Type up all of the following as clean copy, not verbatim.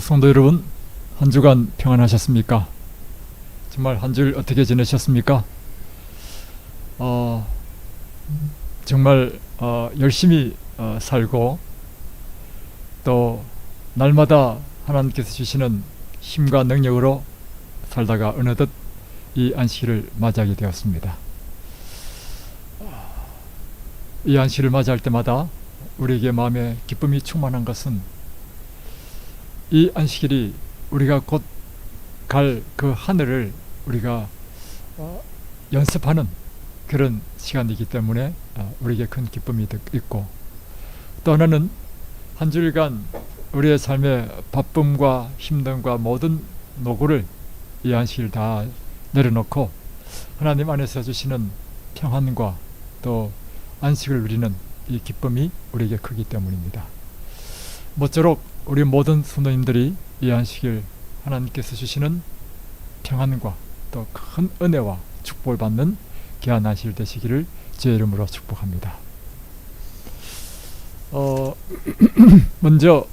성도 여러분, 한 주간 평안하셨습니까? 정말 한 주 어떻게 지내셨습니까? 정말 열심히 살고 또 날마다 하나님께서 주시는 힘과 능력으로 살다가 어느덧 이 안식일을 맞이하게 되었습니다. 이 안식일을 맞이할 때마다 우리에게 마음에 기쁨이 충만한 것은 이 안식일이 우리가 곧 갈 그 하늘을 우리가 연습하는 그런 시간이기 때문에 우리에게 큰 기쁨이 있고, 또 하나는 한 주일간 우리의 삶의 바쁨과 힘듦과 모든 노고를 이 안식일 다 내려놓고 하나님 안에서 주시는 평안과 또 안식을 누리는 이 기쁨이 우리에게 크기 때문입니다. 모쪼록 우리 모든 성도님들이 이 안식일 하나님께서 주시는 평안과 또 큰 은혜와 축복을 받는 귀한 안식일 되시기를 주의 이름으로 축복합니다. 먼저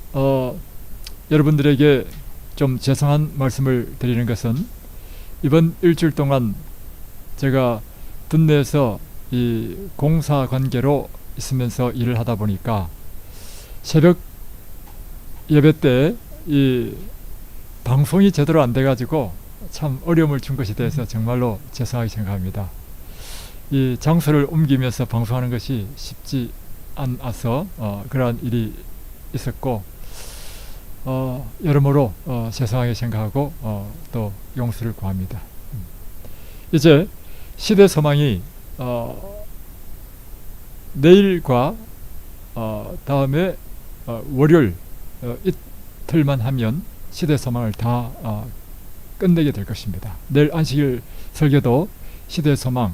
여러분들에게 좀 죄송한 말씀을 드리는 것은, 이번 일주일 동안 제가 둔내에서 이 공사 관계로 있으면서 일을 하다 보니까 새벽 예배 때 이 방송이 제대로 안 돼가지고 참 어려움을 준 것에 대해서 정말로 죄송하게 생각합니다. 이 장소를 옮기면서 방송하는 것이 쉽지 않아서 그러한 일이 있었고, 여러모로 죄송하게 생각하고 또 용서를 구합니다. 이제 시대 소망이 내일과 다음에 월요일 이틀만 하면 시대 소망을 다 끝내게 될 것입니다. 내일 안식일 설교도 시대 소망을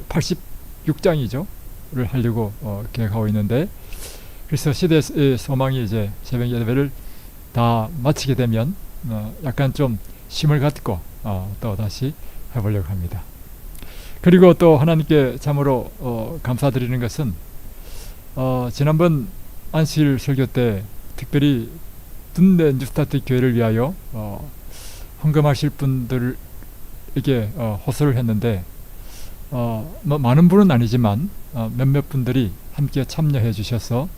86장이죠 를 하려고 계획하고 있는데, 그래서 시대 소망이 이제 새벽 예배를 다 마치게 되면 약간 좀 힘을 갖고 또 다시 해보려고 합니다. 그리고 또 하나님께 참으로 감사드리는 것은 지난번 안식일 설교 때 특별히 둔내 뉴스타트 교회를 위하여 헌금하실 분들에게 호소를 했는데, 많은 분은 아니지만 몇몇 분들이 함께 참여해 주셔서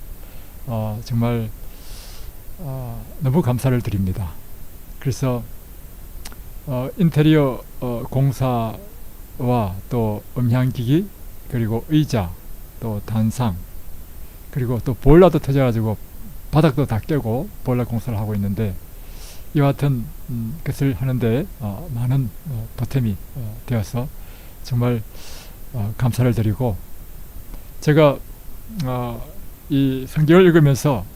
정말 너무 감사를 드립니다. 그래서 인테리어 공사와 또 음향기기, 그리고 의자, 또 단상, 그리고 또 보일러도 터져가지고 바닥도 다 깨고 보일러 공사를 하고 있는데, 이와 같은 것을 하는데 많은 보탬이 되어서 정말 감사를 드리고, 제가 이 성경을 읽으면서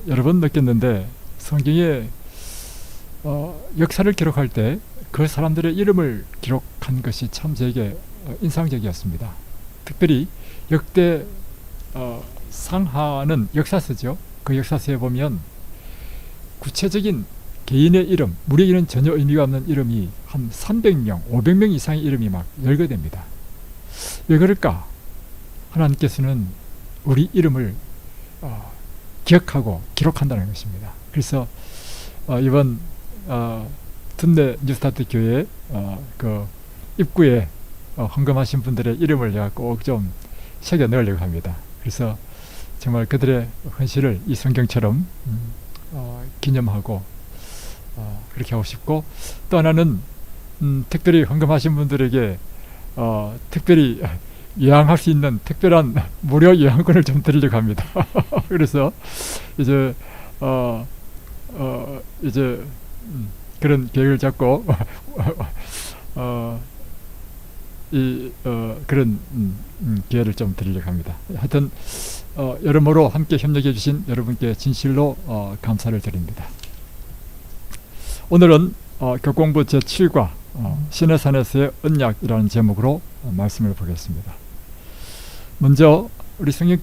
여러 번 느꼈는데, 성경의 역사를 기록할 때 그 사람들의 이름을 기록한 것이 참 제게 인상적이었습니다. 특별히 역대 상하는 역사서죠. 그 역사서에 보면 구체적인 개인의 이름, 우리에게는 전혀 의미가 없는 이름이 한 300명, 500명 이상의 이름이 막 열거됩니다. 왜 그럴까? 하나님께서는 우리 이름을 기억하고 기록한다는 것입니다. 그래서 이번 둔내 뉴스타트 교회 그 입구에 헌금하신 분들의 이름을 제가 꼭 좀 새겨 넣으려고 합니다. 그래서 정말 그들의 헌신을 이 성경처럼 기념하고 그렇게 하고 싶고, 또 하나는 특별히 헌금하신 분들에게 특별히 요양할 수 있는 특별한 무료 요양권을 좀 드리려고 합니다. 그래서 이제 그런 계획을 잡고 그런 기회를 좀 드리려고 합니다. 하여튼 여러모로 함께 협력해 주신 여러분께 진실로 감사를 드립니다. 오늘은 교공부 제7과 신의 산에서의 언약이라는 제목으로 말씀을 보겠습니다. 먼저 우리 성경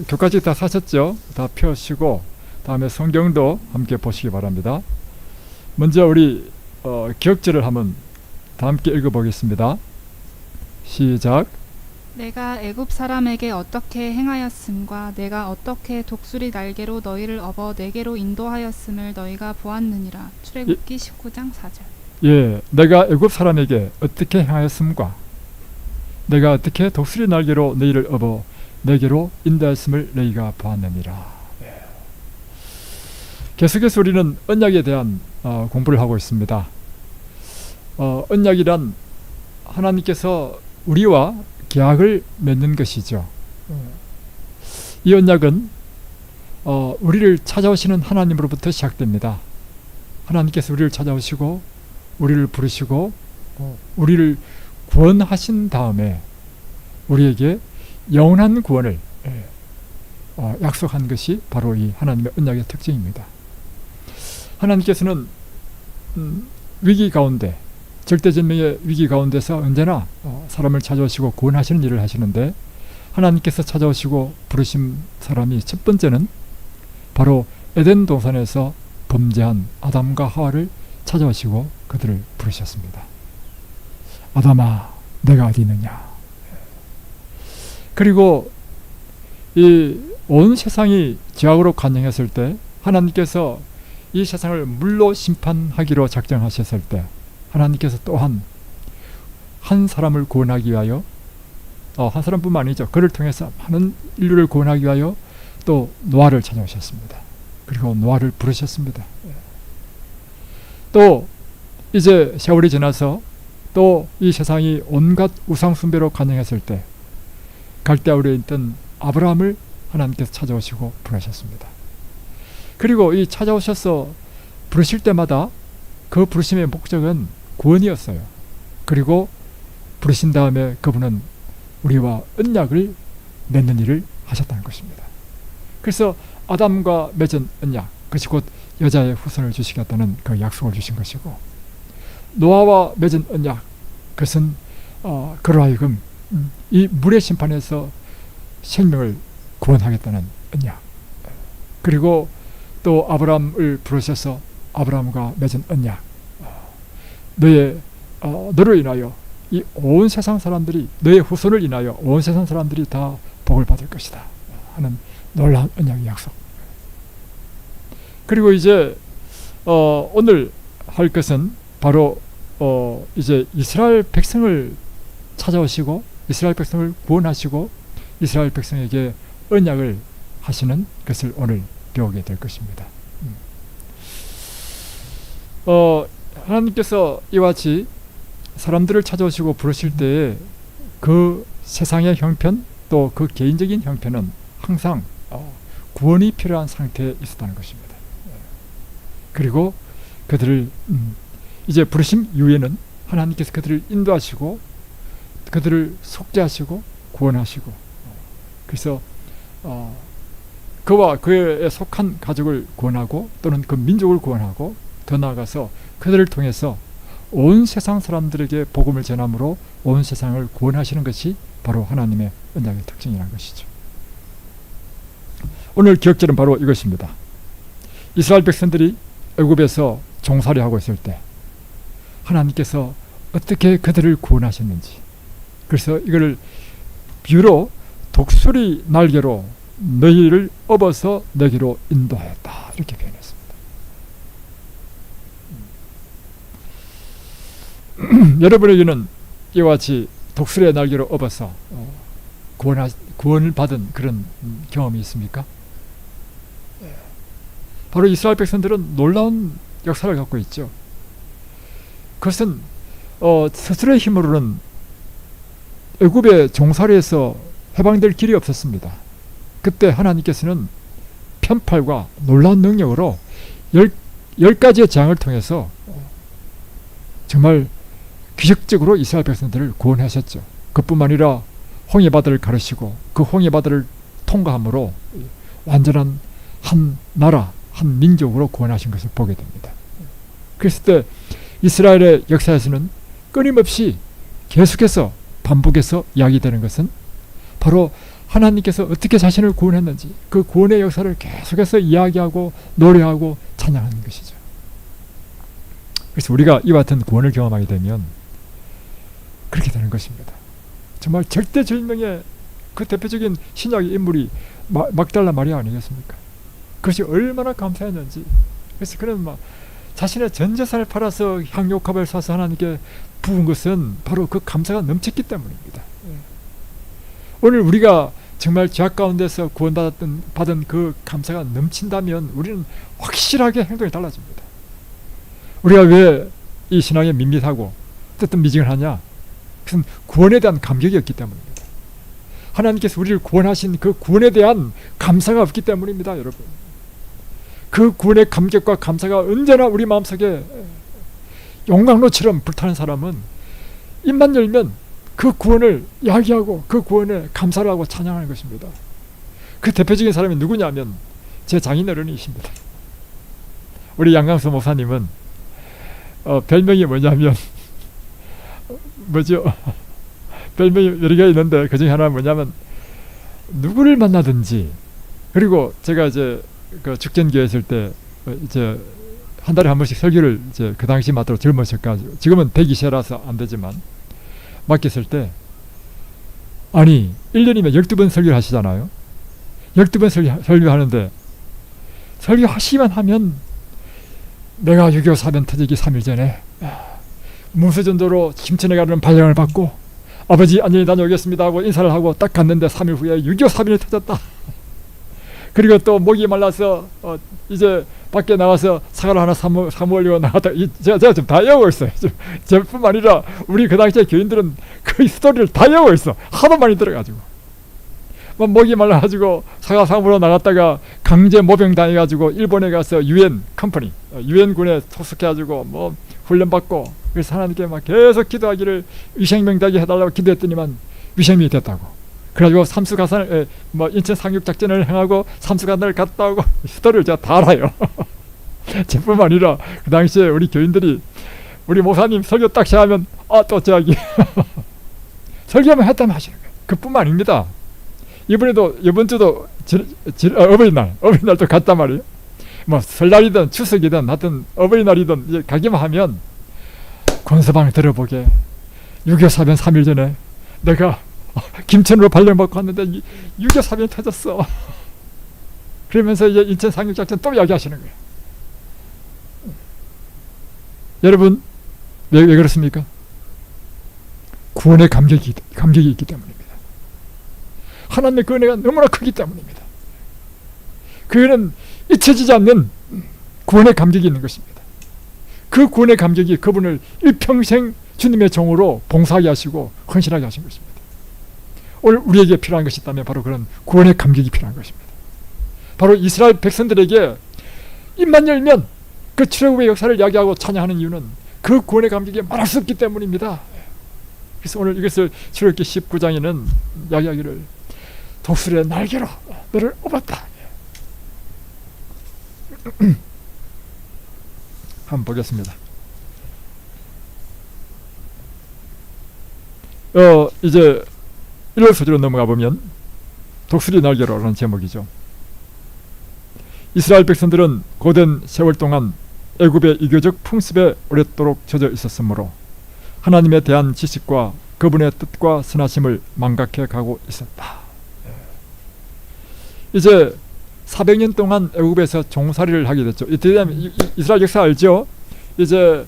교과책 다 사셨죠? 다 펴시고 다음에 성경도 함께 보시기 바랍니다. 먼저 우리 기억절을 한번 다 함께 읽어보겠습니다. 시작. 내가 애굽 사람에게 어떻게 행하였음과 내가 어떻게 독수리 날개로 너희를 업어 내게로 인도하였음을 너희가 보았느니라. 출애굽기 19장 4절. 예, 내가 애굽 사람에게 어떻게 행하였음과 내가 어떻게 독수리 날개로 너희를 업어 내게로 인도하였음을 너희가 보았느니라. 예. 계속해서 우리는 언약에 대한 공부를 하고 있습니다. 언약이란 하나님께서 우리와 계약을 맺는 것이죠. 이 언약은 우리를 찾아오시는 하나님으로부터 시작됩니다. 하나님께서 우리를 찾아오시고 우리를 부르시고 우리를 구원하신 다음에 우리에게 영원한 구원을 약속한 것이 바로 이 하나님의 언약의 특징입니다. 하나님께서는 위기 가운데, 절대절명의 위기 가운데서 언제나 사람을 찾아오시고 구원하시는 일을 하시는데, 하나님께서 찾아오시고 부르신 사람이 첫 번째는 바로 에덴 동산에서 범죄한 아담과 하와를 찾아오시고 그들을 부르셨습니다. 아담아, 내가 어디 있느냐. 그리고 이 온 세상이 죄악으로 관영했을 때 하나님께서 이 세상을 물로 심판하기로 작정하셨을 때 하나님께서 또한 한 사람을 구원하기 위하여 한 사람뿐만 아니죠. 그를 통해서 많은 인류를 구원하기 위하여 또 노아를 찾아오셨습니다. 그리고 노아를 부르셨습니다. 또 이제 세월이 지나서 또 이 세상이 온갖 우상숭배로 관영했을 때 갈대아우르에 있던 아브라함을 하나님께서 찾아오시고 부르셨습니다. 그리고 이 찾아오셔서 부르실 때마다 그 부르심의 목적은 구원이었어요. 그리고 부르신 다음에 그분은 우리와 언약을 맺는 일을 하셨다는 것입니다. 그래서 아담과 맺은 언약, 그것이 곧 여자의 후손을 주시겠다는 그 약속을 주신 것이고, 노아와 맺은 언약, 그것은 그로 하여금 이 물의 심판에서 생명을 구원하겠다는 언약, 그리고 또 아브라함을 부르셔서 아브라함과 맺은 언약, 너로 인하여 이 온 세상 사람들이, 너의 후손을 인하여 온 세상 사람들이 다 복을 받을 것이다 하는 놀라운 언약의 약속. 그리고 이제 오늘 할 것은 바로 이제 이스라엘 백성을 찾아오시고 이스라엘 백성을 구원하시고 이스라엘 백성에게 언약을 하시는 것을 오늘 배우게 될 것입니다. 하나님께서 이와 같이 사람들을 찾아오시고 부르실 때에 그 세상의 형편 또 그 개인적인 형편은 항상 구원이 필요한 상태에 있었다는 것입니다. 그리고 그들을 이제 부르심 이후에는 하나님께서 그들을 인도하시고 그들을 속죄하시고 구원하시고, 그래서 그와 그에 속한 가족을 구원하고 또는 그 민족을 구원하고 더 나아가서 그들을 통해서 온 세상 사람들에게 복음을 전함으로 온 세상을 구원하시는 것이 바로 하나님의 언약의 특징이라는 것이죠. 오늘 기억절은 바로 이것입니다. 이스라엘 백성들이 애굽에서 종살이 하고 있을 때 하나님께서 어떻게 그들을 구원하셨는지, 그래서 이걸 비유로 독수리 날개로 너희를 업어서 내게로 인도하였다 이렇게 표현했습니다. 여러분에게는 이와 같이 독수리의 날개로 업어서 구원을 받은 그런 경험이 있습니까? 바로 이스라엘 백성들은 놀라운 역사를 갖고 있죠. 그것은 스스로의 힘으로는 애굽의 종살이에서 해방될 길이 없었습니다. 그때 하나님께서는 편팔과 놀라운 능력으로 10가지의 재앙을 통해서 정말 기적적으로 이스라엘 백성들을 구원하셨죠. 그뿐만 아니라 홍해바다를 가르시고 그 홍해바다를 통과함으로 완전한 한 나라, 한 민족으로 구원하신 것을 보게 됩니다. 그랬을 때 이스라엘의 역사에서는 끊임없이 계속해서 반복해서 이야기되는 것은 바로 하나님께서 어떻게 자신을 구원했는지 그 구원의 역사를 계속해서 이야기하고 노래하고 찬양하는 것이죠. 그래서 우리가 이와 같은 구원을 경험하게 되면 그렇게 되는 것입니다. 정말 절대절명의 그 대표적인 신약의 인물이 막달라 마리아 아니겠습니까? 그것이 얼마나 감사했는지. 그래서 그는 막 자신의 전 재산을 팔아서 향료값을 사서 하나님께 부은 것은 바로 그 감사가 넘쳤기 때문입니다. 오늘 우리가 정말 죄악 가운데서 받은 그 감사가 넘친다면 우리는 확실하게 행동이 달라집니다. 우리가 왜 이 신앙에 밋밋하고 뜨뜻미징을 하냐? 그것은 구원에 대한 감격이 없기 때문입니다. 하나님께서 우리를 구원하신 그 구원에 대한 감사가 없기 때문입니다, 여러분. 그 구원의 감격과 감사가 언제나 우리 마음속에 용광로처럼 불타는 사람은 입만 열면 그 구원을 이야기하고 그 구원에 감사를 하고 찬양하는 것입니다. 그 대표적인 사람이 누구냐면 제 장인어른이십니다. 우리 양강수 목사님은 별명이 뭐냐면 뭐죠? 별명이 여러 개가 있는데 그 중에 하나는 뭐냐면 누구를 만나든지, 그리고 제가 이제 그 축전교회 있을 때 이제 한 달에 한 번씩 설교를 이제 그 당시 맡도록 젊으셔가지고, 지금은 120세라서 안 되지만 맡겼을 때, 아니 1년이면 12번 설교를 하시잖아요. 12번 설교하는데 설교하시기만 하면 내가 6.25 사변 터지기 3일 전에 문수전도로 김천에 가는 발령을 받고 아버지 안녕히 다녀오겠습니다 하고 인사를 하고 딱 갔는데 3일 후에 6.25 사변이 터졌다. 그리고 또 목이 말라서 이제 밖에 나가서 사과를 하나 사모으려고 나갔다. 제가 좀 다 외우고 있어요. 저뿐만 아니라 우리 그 당시에 교인들은 그 스토리를 다 외우고 있어. 하도 많이 들어가지고. 목이 말라가지고 사과 사모으러 나갔다가 강제 모병 당해가지고 일본에 가서 유엔 컴퍼니, 유엔군에 소속해가지고 뭐 훈련받고, 그래서 하나님께 막 계속 기도하기를 위생명당이 해달라고 기도했더니만 위생명이 됐다고. 그래가지고 삼수가산을 인천 상륙작전을 행하고 삼수가산을 갔다 오고 스토리를 제가 다 알아요. 저뿐만 아니라 그 당시에 우리 교인들이 우리 목사님 설교 딱 시작하면 또 저기 설교만 했다면 하시는 거예요. 그뿐만 아닙니다. 이번에도 이번 주도 어버이날도 갔단 말이에요. 뭐 설날이든 추석이든 하여튼 어버이날이든 이제 가기만 하면 권서방 들어보게 6.25 사변 3일 전에 내가 김천으로 발령받고 왔는데 6.25 사변이 터졌어. 그러면서 이제 인천 상륙작전 또 이야기하시는 거예요. 여러분 왜 그렇습니까? 구원의 감격이 있기 때문입니다. 하나님의 그 은혜가 너무나 크기 때문입니다. 그 은혜는 잊혀지지 않는 구원의 감격이 있는 것입니다. 그 구원의 감격이 그분을 일평생 주님의 종으로 봉사하게 하시고 헌신하게 하신 것입니다. 오늘 우리에게 필요한 것이 있다면 바로 그런 구원의 감격이 필요한 것입니다. 바로 이스라엘 백성들에게 입만 열면 그 출애굽의 역사를 이야기하고 찬양하는 이유는 그 구원의 감격이 말할 수 없기 때문입니다. 그래서 오늘 이것을 출애굽기 19장에는 이야기하기를 독수리의 날개로 너를 업었다. 한번 보겠습니다. 이제 1월 소지로 넘어가 보면 독수리 날개로라는 제목이죠. 이스라엘 백성들은 고된 세월 동안 애굽의 이교적 풍습에 오랫도록 젖어 있었으므로 하나님에 대한 지식과 그분의 뜻과 선하심을 망각해 가고 있었다. 이제 400년 동안 애굽에서 종살이를 하게 됐죠. 이스라엘 역사 알죠? 이제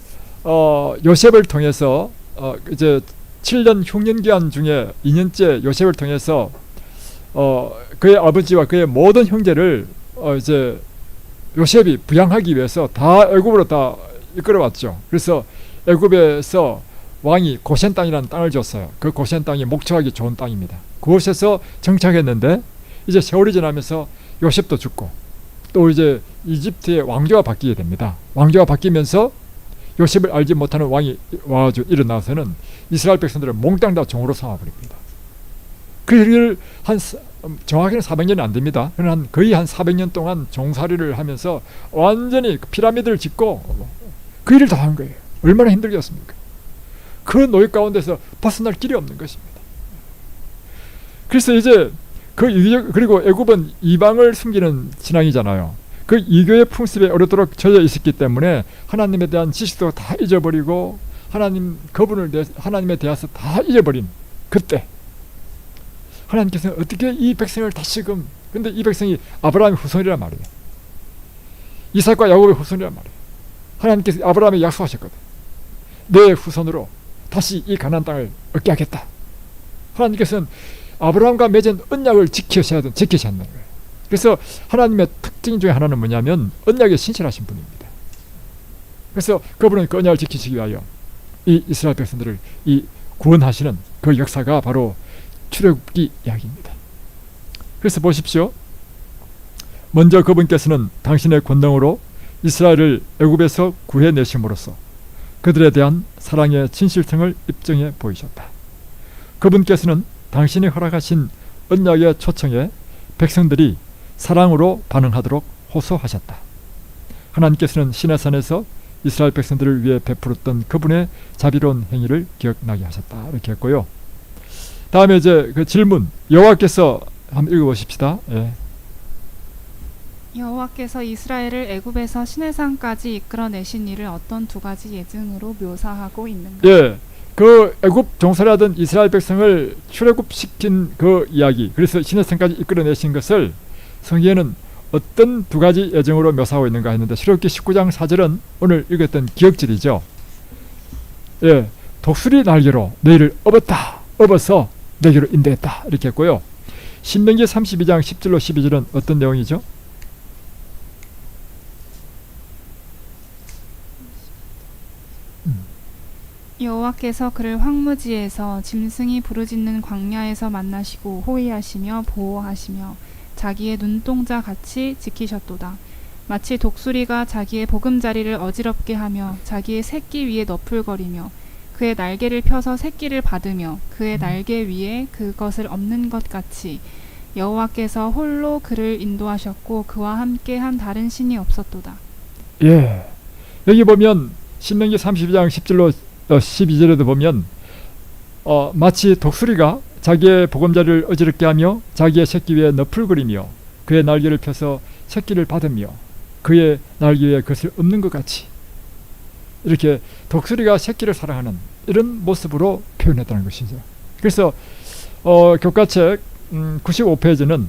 요셉을 통해서 이제 7년 흉년 기한 중에 2년째 요셉을 통해서 그의 아버지와 그의 모든 형제를 이제 요셉이 부양하기 위해서 다 애굽으로 다 이끌어왔죠. 그래서 애굽에서 왕이 고센 땅이라는 땅을 줬어요. 그 고센 땅이 목초하기 좋은 땅입니다. 그곳에서 정착했는데 이제 세월이 지나면서 요셉도 죽고 또 이제 이집트의 왕조가 바뀌게 됩니다. 왕조가 바뀌면서 요셉을 알지 못하는 왕이 와가지고 일어나서는 이스라엘 백성들을 몽땅 다 종으로 삼아버립니다. 그 일을 정확히는 400년이 안 됩니다. 거의 한 400년 동안 종살이를 하면서 완전히 피라미드를 짓고 그 일을 다 한 거예요. 얼마나 힘들겠습니까? 그 노역 가운데서 벗어날 길이 없는 것입니다. 그래서 이제 그리고 애굽은 이방을 숨기는 신앙이잖아요. 그 이교의 풍습에 오랫도록 젖어 있었기 때문에 하나님에 대한 지식도 다 잊어버리고 하나님에 대해서 다 잊어버린 그때 하나님께서는 어떻게 이 백성을 다시금, 근데 이 백성이 아브라함의 후손이란 말이에요. 이삭과 야곱의 후손이란 말이에요. 하나님께서 아브라함에게 약속하셨거든. 내 후손으로 다시 이 가나안 땅을 얻게 하겠다. 하나님께서는 아브라함과 맺은 언약을 지키셔야 한다는 거예요. 그래서 하나님의 특징 중에 하나는 뭐냐면 언약에 신실하신 분입니다. 그래서 그분은 그 언약을 지키시기 위하여 이 이스라엘 백성들을 이 구원하시는 그 역사가 바로 출애굽기 이야기입니다. 그래서 보십시오. 먼저 그분께서는 당신의 권능으로 이스라엘을 애굽에서 구해내심으로써 그들에 대한 사랑의 진실성을 입증해 보이셨다. 그분께서는 당신이 허락하신 언약의 초청에 백성들이 사랑으로 반응하도록 호소하셨다. 하나님께서는 시내산에서 이스라엘 백성들을 위해 베풀었던 그분의 자비로운 행위를 기억나게 하셨다. 이렇게 했고요. 다음에 이제 그 질문, 여호와께서 한번 읽어보십시다. 예. 여호와께서 이스라엘을 애굽에서 시내산까지 이끌어내신 일을 어떤 두 가지 예증으로 묘사하고 있는가? 예, 그 애굽 종살이하던 이스라엘 백성을 출애굽시킨 그 이야기, 그래서 시내산까지 이끌어내신 것을 성경에는 어떤 두 가지 예증으로 묘사하고 있는가 했는데, 출애굽기 19장 4절은 오늘 읽었던 기억절이죠. 예, 독수리 날개로 너희를 업어서 내게로 인도했다. 이렇게 했고요. 신명기 32장 10절로 12절은 어떤 내용이죠? 여호와께서 그를 황무지에서 짐승이 부르짖는 광야에서 만나시고 호위하시며 보호하시며 자기의 눈동자 같이 지키셨도다. 마치 독수리가 자기의 보금자리를 어지럽게 하며 자기의 새끼 위에 너풀거리며 그의 날개를 펴서 새끼를 받으며 그의 날개 위에 그것을 엎는 것 같이 여호와께서 홀로 그를 인도하셨고 그와 함께 한 다른 신이 없었도다. 예, 여기 보면 신명기 32장 10절로 12절에도 보면 마치 독수리가 자기의 보금자리를 어지럽게 하며 자기의 새끼 위에 너풀거리며 그의 날개를 펴서 새끼를 받으며 그의 날개 위에 그것을 엎는 것 같이, 이렇게 독수리가 새끼를 사랑하는 이런 모습으로 표현했다는 것이죠. 그래서 교과책 95페이지는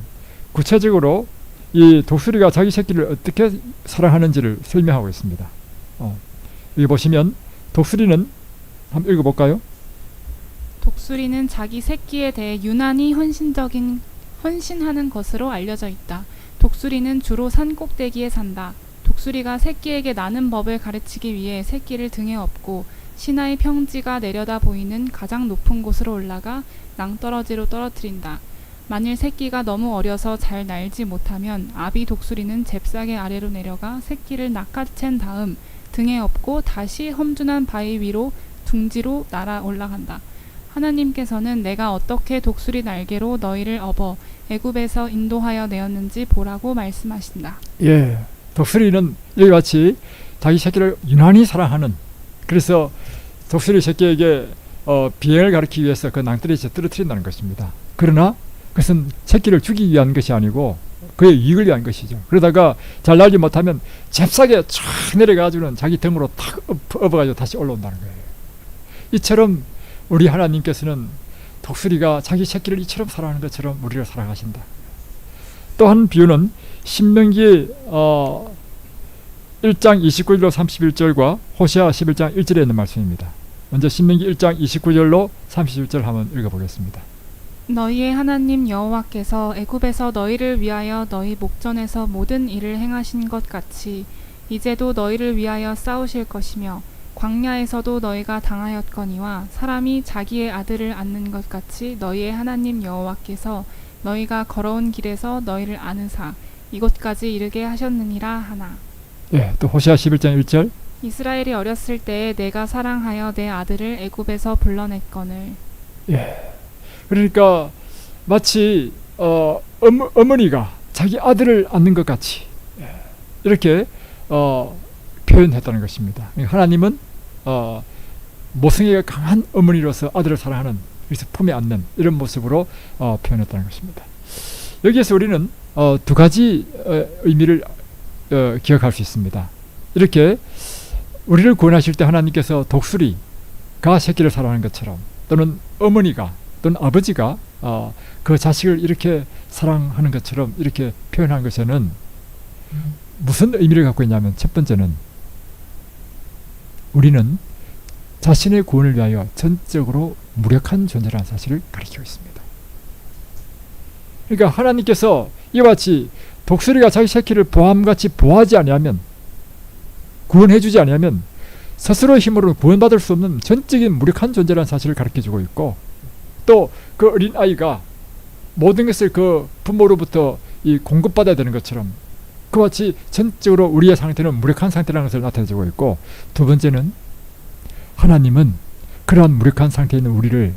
구체적으로 이 독수리가 자기 새끼를 어떻게 사랑하는지를 설명하고 있습니다. 여기 보시면 독수리는 한번 읽어볼까요? 독수리는 자기 새끼에 대해 유난히 헌신하는 것으로 알려져 있다. 독수리는 주로 산 꼭대기에 산다. 독수리가 새끼에게 나는 법을 가르치기 위해 새끼를 등에 업고 시나이 평지가 내려다 보이는 가장 높은 곳으로 올라가 낭떠러지로 떨어뜨린다. 만일 새끼가 너무 어려서 잘 날지 못하면 아비 독수리는 잽싸게 아래로 내려가 새끼를 낚아챈 다음 등에 업고 다시 험준한 바위 위로 둥지로 날아 올라간다. 하나님께서는 내가 어떻게 독수리 날개로 너희를 업어 애굽에서 인도하여 내었는지 보라고 말씀하신다. 예, 독수리는 여기 같이 자기 새끼를 유난히 사랑하는, 그래서 독수리 새끼에게 비행을 가르치기 위해서 그 낭떠러지에 떨어뜨린다는 것입니다. 그러나 그것은 새끼를 죽이기 위한 것이 아니고 그의 이익을 위한 것이죠. 그러다가 잘 날지 못하면 잽싸게 쫙 내려가지고는 자기 등으로 탁 업어가지고 다시 올라온다는 거예요. 이처럼 우리 하나님께서는 독수리가 자기 새끼를 이처럼 사랑하는 것처럼 우리를 사랑하신다. 또 한 비유는 신명기 1장 29절로 31절과 호세아 11장 1절에 있는 말씀입니다. 먼저 신명기 1장 29절로 31절 한번 읽어보겠습니다. 너희의 하나님 여호와께서 애굽에서 너희를 위하여 너희 목전에서 모든 일을 행하신 것 같이 이제도 너희를 위하여 싸우실 것이며 광야에서도 너희가 당하였거니와 사람이 자기의 아들을 안는 것 같이 너희의 하나님 여호와께서 너희가 걸어온 길에서 너희를 안으사 이곳까지 이르게 하셨느니라 하나. 예, 또 호세아 11장 1절. 이스라엘이 어렸을 때에 내가 사랑하여 내 아들을 애굽에서 불러냈거늘. 예, 그러니까 마치 어머니가 자기 아들을 안는 것 같이 이렇게 표현했다는 것입니다. 하나님은 모성애가 강한 어머니로서 아들을 사랑하는, 그래서 품에 안는 이런 모습으로 표현했다는 것입니다. 여기에서 우리는 두 가지 의미를 기억할 수 있습니다. 이렇게 우리를 구원하실 때 하나님께서 독수리가 새끼를 사랑하는 것처럼, 또는 어머니가 또는 아버지가 그 자식을 이렇게 사랑하는 것처럼 이렇게 표현한 것에는 무슨 의미를 갖고 있냐면, 첫 번째는 우리는 자신의 구원을 위하여 전적으로 무력한 존재라는 사실을 가리키고 있습니다. 그러니까 하나님께서 이와 같이 독수리가 자기 새끼를 보암같이 보호하지 아니하면, 구원해주지 아니하면 스스로의 힘으로 구원받을 수 없는 전적인 무력한 존재라는 사실을 가르쳐주고 있고, 또 그 어린 아이가 모든 것을 그 부모로부터 공급받아야 되는 것처럼 그와 같이 전적으로 우리의 상태는 무력한 상태라는 것을 나타내주고 있고, 두 번째는 하나님은 그러한 무력한 상태에 있는 우리를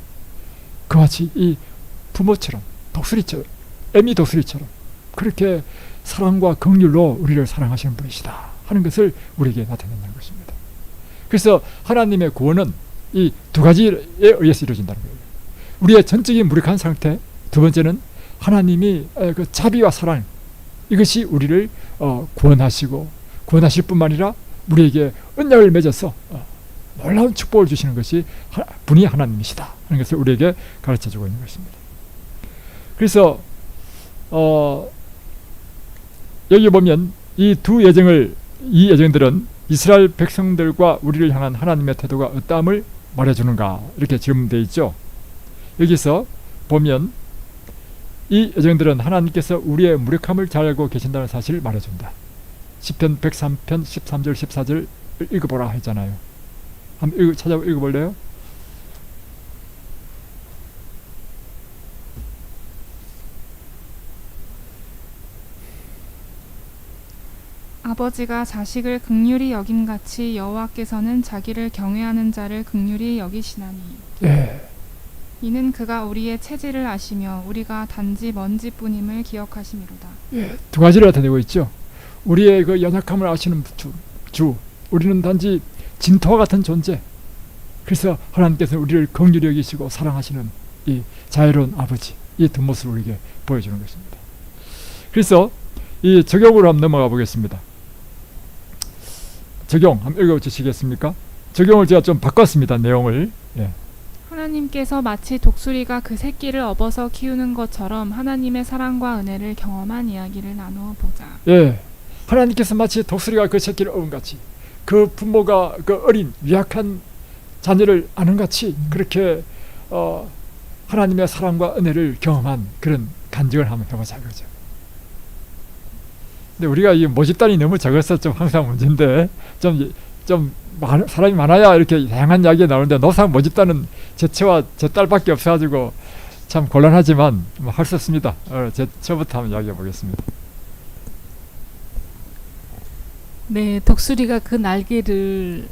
그와 같이 이 부모처럼, 독수리처럼, 애미 독수리처럼 그렇게 사랑과 긍휼로 우리를 사랑하시는 분이시다 하는 것을 우리에게 나타낸다는 것입니다. 그래서 하나님의 구원은 이 두 가지에 의해서 이루어진다는 거예요. 우리의 전적인 무력한 상태, 두 번째는 하나님이 그 자비와 사랑, 이것이 우리를 구원하시고, 구원하실 뿐만 아니라 우리에게 언약을 맺어서 놀라운 축복을 주시는 것이 분이 하나님이시다 하는 것을 우리에게 가르쳐주고 있는 것입니다. 그래서 여기 보면 이 예정들은 이스라엘 백성들과 우리를 향한 하나님의 태도가 어떠함을 말해주는가, 이렇게 질문되어 있죠. 여기서 보면 이 예정들은 하나님께서 우리의 무력함을 잘 알고 계신다는 사실을 말해준다. 시편 103편 13절 14절 읽어보라 했잖아요. 한번 찾아보 읽어볼래요? 아버지가 자식을 긍휼히 여김같이 여호와께서는 자기를 경외하는 자를 긍휼히 여기시나니. 예. 이는 그가 우리의 체질을 아시며 우리가 단지 먼지뿐임을 기억하심이로다. 예. 두 가지를 나타내고 있죠. 우리의 그 연약함을 아시는 주, 우리는 단지 진토와 같은 존재. 그래서 하나님께서 우리를 긍휼히 여기시고 사랑하시는 이 자애로운 아버지, 이 두 모습을 우리에게 보여주는 것입니다. 그래서 이 적용으로 한번 넘어가 보겠습니다. 적용 한번 읽어주시겠습니까? 적용을 제가 좀 바꿨습니다. 내용을. 예. 하나님께서 마치 독수리가 그 새끼를 업어서 키우는 것처럼 하나님의 사랑과 은혜를 경험한 이야기를 나누어 보자. 예. 하나님께서 마치 독수리가 그 새끼를 업은 같이, 그 부모가 그 어린 미약한 자녀를 아는 같이, 그렇게 하나님의 사랑과 은혜를 경험한 그런 간증을 한번 해보자 이거죠. 근데 우리가 이 모집단이 너무 적어서 좀 항상 문제인데, 사람이 많아야 이렇게 다양한 이야기가 나오는데, 노상 모집단은 제가 제 딸밖에 없어가지고 참 곤란하지만 할 수 없습니다. 저부터 한번 이야기해 보겠습니다. 네, 독수리가 그 날개를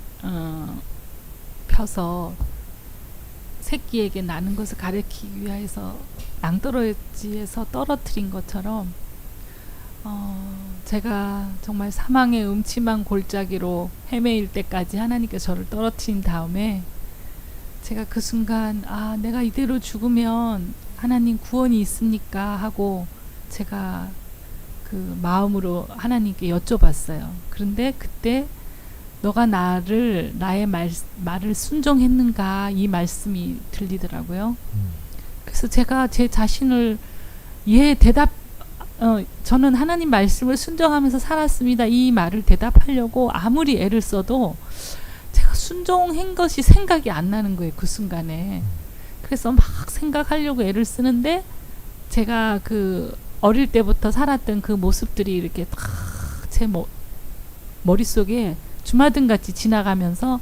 펴서 새끼에게 나는 것을 가리키기 위해서 낭떠러지에서 떨어뜨린 것처럼, 제가 정말 사망의 음침한 골짜기로 헤매일 때까지 하나님께서 저를 떨어뜨린 다음에, 제가 그 순간 내가 이대로 죽으면 하나님 구원이 있습니까 하고 제가 그 마음으로 하나님께 여쭤봤어요. 그런데 그때 너가 나의 말을 순종했는가, 이 말씀이 들리더라고요. 그래서 제가 제 자신을 저는 하나님 말씀을 순종하면서 살았습니다, 이 말을 대답하려고 아무리 애를 써도 제가 순종한 것이 생각이 안 나는 거예요, 그 순간에. 그래서 막 생각하려고 애를 쓰는데, 제가 그 어릴 때부터 살았던 그 모습들이 이렇게 제 머릿속에 주마등같이 지나가면서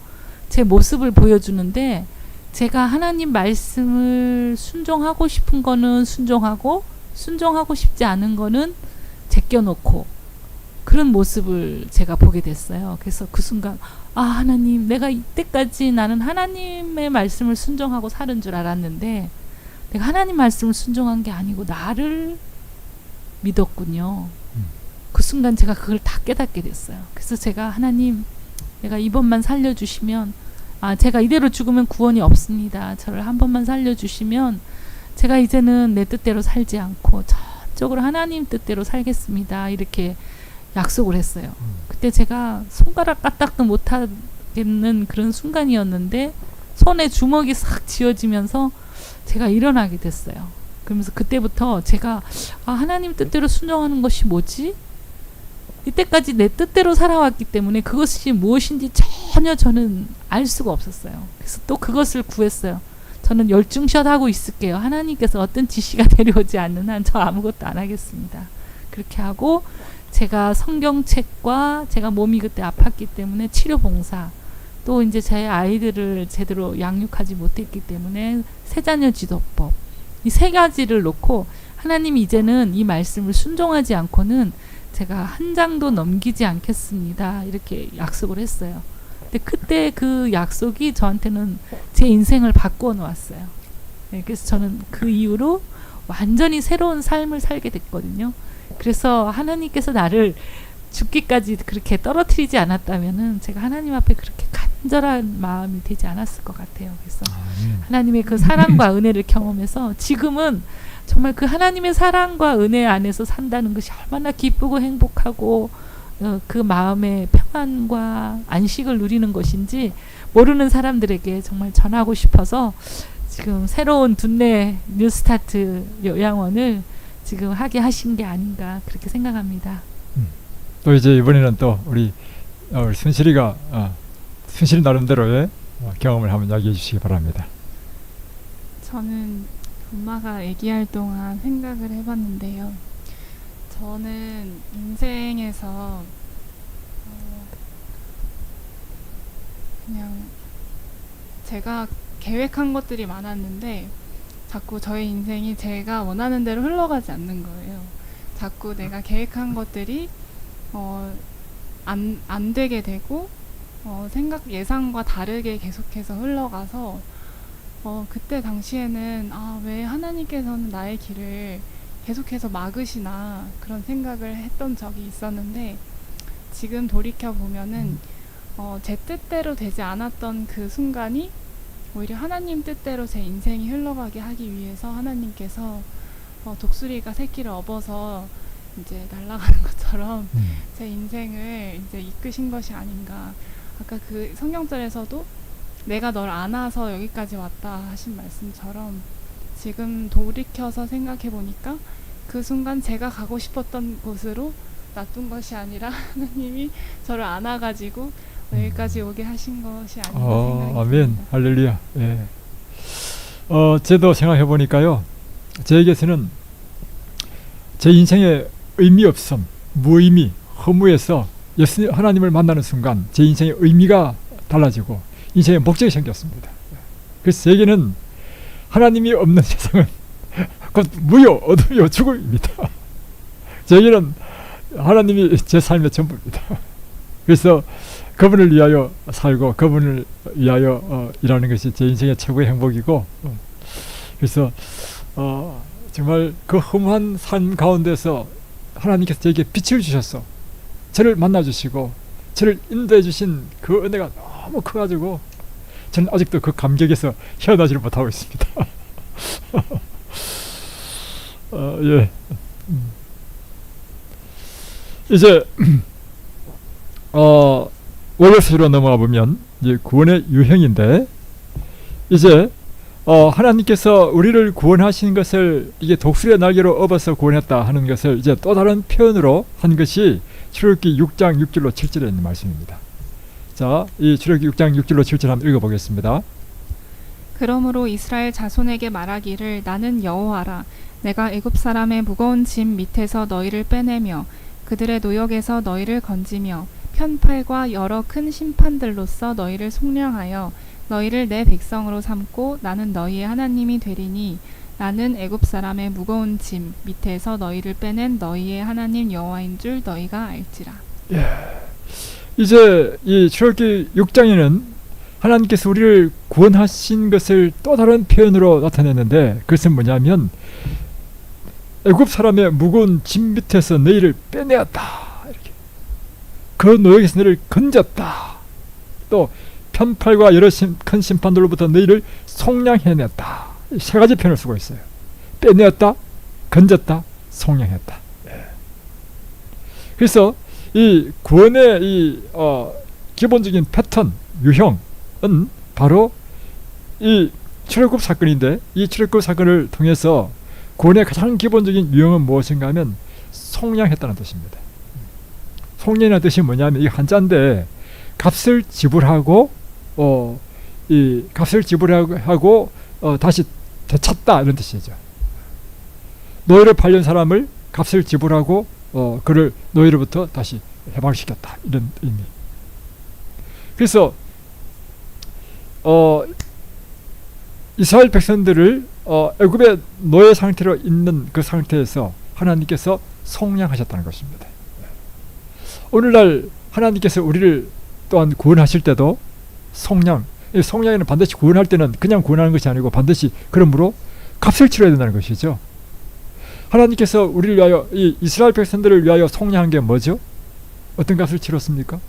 제 모습을 보여주는데, 제가 하나님 말씀을 순종하고 싶은 거는 순종하고 싶지 않은 거는 제껴놓고, 그런 모습을 제가 보게 됐어요. 그래서 그 순간 하나님, 내가 이때까지 나는 하나님의 말씀을 순종하고 사는 줄 알았는데 내가 하나님 말씀을 순종한 게 아니고 나를 믿었군요. 그 순간 제가 그걸 다 깨닫게 됐어요. 그래서 제가 하나님, 내가 이번만 살려주시면, 제가 이대로 죽으면 구원이 없습니다. 저를 한 번만 살려주시면 제가 이제는 내 뜻대로 살지 않고 저쪽으로 하나님 뜻대로 살겠습니다, 이렇게 약속을 했어요. 그때 제가 손가락 까딱도 못하겠는 그런 순간이었는데, 손에 주먹이 싹 쥐어지면서 제가 일어나게 됐어요. 그러면서 그때부터 제가 하나님 뜻대로 순종하는 것이 뭐지? 이때까지 내 뜻대로 살아왔기 때문에 그것이 무엇인지 전혀 저는 알 수가 없었어요. 그래서 또 그것을 구했어요. 저는 열중샷 하고 있을게요. 하나님께서 어떤 지시가 내려오지 않는 한 저 아무것도 안 하겠습니다. 그렇게 하고 제가 성경책과 제가 몸이 그때 아팠기 때문에 치료봉사, 또 이제 제 아이들을 제대로 양육하지 못했기 때문에 세자녀 지도법, 이 세 가지를 놓고 하나님 이제는 이 말씀을 순종하지 않고는 제가 한 장도 넘기지 않겠습니다. 이렇게 약속을 했어요. 근데 그때 그 약속이 저한테는 제 인생을 바꾸어 놓았어요. 네, 그래서 저는 그 이후로 완전히 새로운 삶을 살게 됐거든요. 그래서 하나님께서 나를 죽기까지 그렇게 떨어뜨리지 않았다면은 제가 하나님 앞에 그렇게 간절한 마음이 되지 않았을 것 같아요. 그래서 하나님의 그 사랑과 은혜를 경험해서 지금은 정말 그 하나님의 사랑과 은혜 안에서 산다는 것이 얼마나 기쁘고 행복하고 그 마음의 평안과 안식을 누리는 것인지 모르는 사람들에게 정말 전하고 싶어서 지금 새로운 둔내 뉴스타트 요양원을 지금 하게 하신 게 아닌가 그렇게 생각합니다. 또 이제 이번에는 또 우리 순실이가 순실 나름대로의 경험을 한번 이야기해 주시기 바랍니다. 저는 엄마가 얘기할 동안 생각을 해봤는데요. 저는 인생에서 그냥 제가 계획한 것들이 많았는데 자꾸 저의 인생이 제가 원하는 대로 흘러가지 않는 거예요. 자꾸 내가 계획한 것들이 안 되게 되고 예상과 다르게 계속해서 흘러가서 그때 당시에는 왜 하나님께서는 나의 길을 계속해서 막으시나 그런 생각을 했던 적이 있었는데 지금 돌이켜 보면은 제 뜻대로 되지 않았던 그 순간이 오히려 하나님 뜻대로 제 인생이 흘러가게 하기 위해서 하나님께서 독수리가 새끼를 업어서 이제 날아가는 것처럼 제 인생을 이제 이끄신 것이 아닌가. 아까 그 성경절에서도 내가 널 안아서 여기까지 왔다 하신 말씀처럼 지금 돌이켜서 생각해 보니까 그 순간 제가 가고 싶었던 곳으로 놔둔 것이 아니라 하나님이 저를 안아가지고 여기까지 오게 하신 것이 아닌가 생각이 아멘. 듭니다. 할렐루야. 예. 저도 생각해 보니까요. 저에게서는 제 인생의 의미 없음, 무의미, 허무에서 예수님 하나님을 만나는 순간 제 인생의 의미가 달라지고 인생의 목적이 생겼습니다. 그래서 제게는 하나님이 없는 세상은 곧 무요, 어둠이요, 죽음입니다. 제게는 하나님이 제 삶의 전부입니다. 그래서 그분을 위하여 살고 그분을 위하여 일하는 것이 제 인생의 최고의 행복이고 그래서 정말 그 허무한 삶 가운데서 하나님께서 저에게 빛을 주셔서 저를 만나주시고 저를 인도해 주신 그 은혜가 너무 커가지고 저는 아직도 그 감격에서 헤어나지를 못하고 있습니다. 예. 이제 월요일로 넘어가 보면 이제 구원의 유형인데 이제 하나님께서 우리를 구원하신 것을 이게 독수리의 날개로 업어서 구원했다 하는 것을 이제 또 다른 표현으로 한 것이 출애굽기 6장 6절로 7절에 있는 말씀입니다. 자, 이 출애굽기 6장 6절로 7절 한번 읽어보겠습니다. 그러므로 이스라엘 자손에게 말하기를 나는 여호와라. 내가 애굽 사람의 무거운 짐 밑에서 너희를 빼내며 그들의 노역에서 너희를 건지며 편팔과 여러 큰 심판들로서 너희를 속량하여 너희를 내 백성으로 삼고 나는 너희의 하나님이 되리니 나는 애굽 사람의 무거운 짐 밑에서 너희를 빼낸 너희의 하나님 여호와인 줄 너희가 알지라. 예. 이제 이 출애굽기 6장에는 하나님께서 우리를 구원하신 것을 또 다른 표현으로 나타냈는데 그것은 뭐냐면 애굽 사람의 무거운 짐 밑에서 너희를 빼내었다. 이렇게. 그 노역에서 너희를 건졌다. 또 편팔과 여러 큰 심판들로부터 너희를 속량해냈다. 세 가지 표현을 쓰고 있어요. 빼내었다, 건졌다, 속량했다. 예. 그래서 이 구원의 이 기본적인 패턴, 유형은 바로 이 출애굽 사건인데 이 출애굽 사건을 통해서 구원의 가장 기본적인 유형은 무엇인가 하면 속량했다는 뜻입니다. 속량이라는 뜻이 뭐냐면 이 한자인데 값을 지불하고 이 값을 지불하고 다시 되찾다 이런 뜻이죠. 노예로 팔린 사람을 값을 지불하고 그를 노예로부터 다시 해방시켰다 이런 의미. 그래서 이스라엘 백성들을 애굽의 노예 상태로 있는 그 상태에서 하나님께서 속량하셨다는 것입니다. 오늘날 하나님께서 우리를 또한 구원하실 때도 속량에는 반드시 구원할 때는 그냥 구원하는 것이 아니고 반드시 그러므로 값을 치러야 된다는 것이죠. 하나님께서 우리를 위하여 이 이스라엘 백성들을 위하여 속량한 게 뭐죠? 어떤 값을 치렀습니까?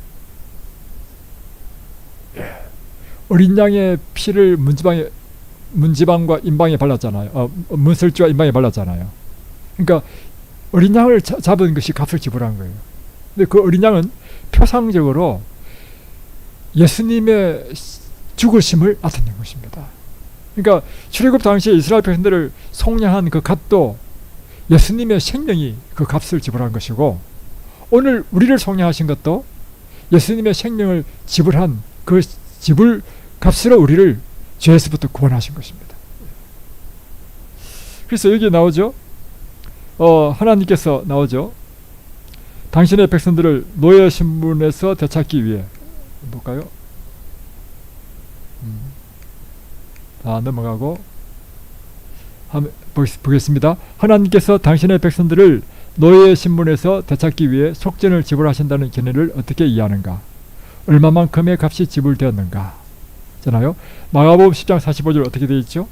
어린 양의 피를 문지방과 인방에 발랐잖아요. 문설주와 인방에 발랐잖아요. 그러니까 어린 양을 잡은 것이 값을 지불한 거예요. 근데 그 어린 양은 표상적으로 예수님의 죽으심을 나타낸 것입니다. 그러니까 출애굽 당시에 이스라엘 백성들을 속량한 그 값도 예수님의 생명이 그 값을 지불한 것이고, 오늘 우리를 속량하신 것도 예수님의 생명을 지불한 그 지불 값으로 우리를 죄에서부터 구원하신 것입니다. 그래서 여기 나오죠. 하나님께서 나오죠. 당신의 백성들을 노예 신분에서 되찾기 위해 볼까요? 넘어가고 보겠습니다. 하나님께서 당신의 백성들을 노예 신분에서 되찾기 위해 속전을 지불하신다는 견해를 어떻게 이해하는가? 얼마만큼의 값이 지불되었는가? 잖아요. 마가복음 10장 45절 어떻게 되어 있죠?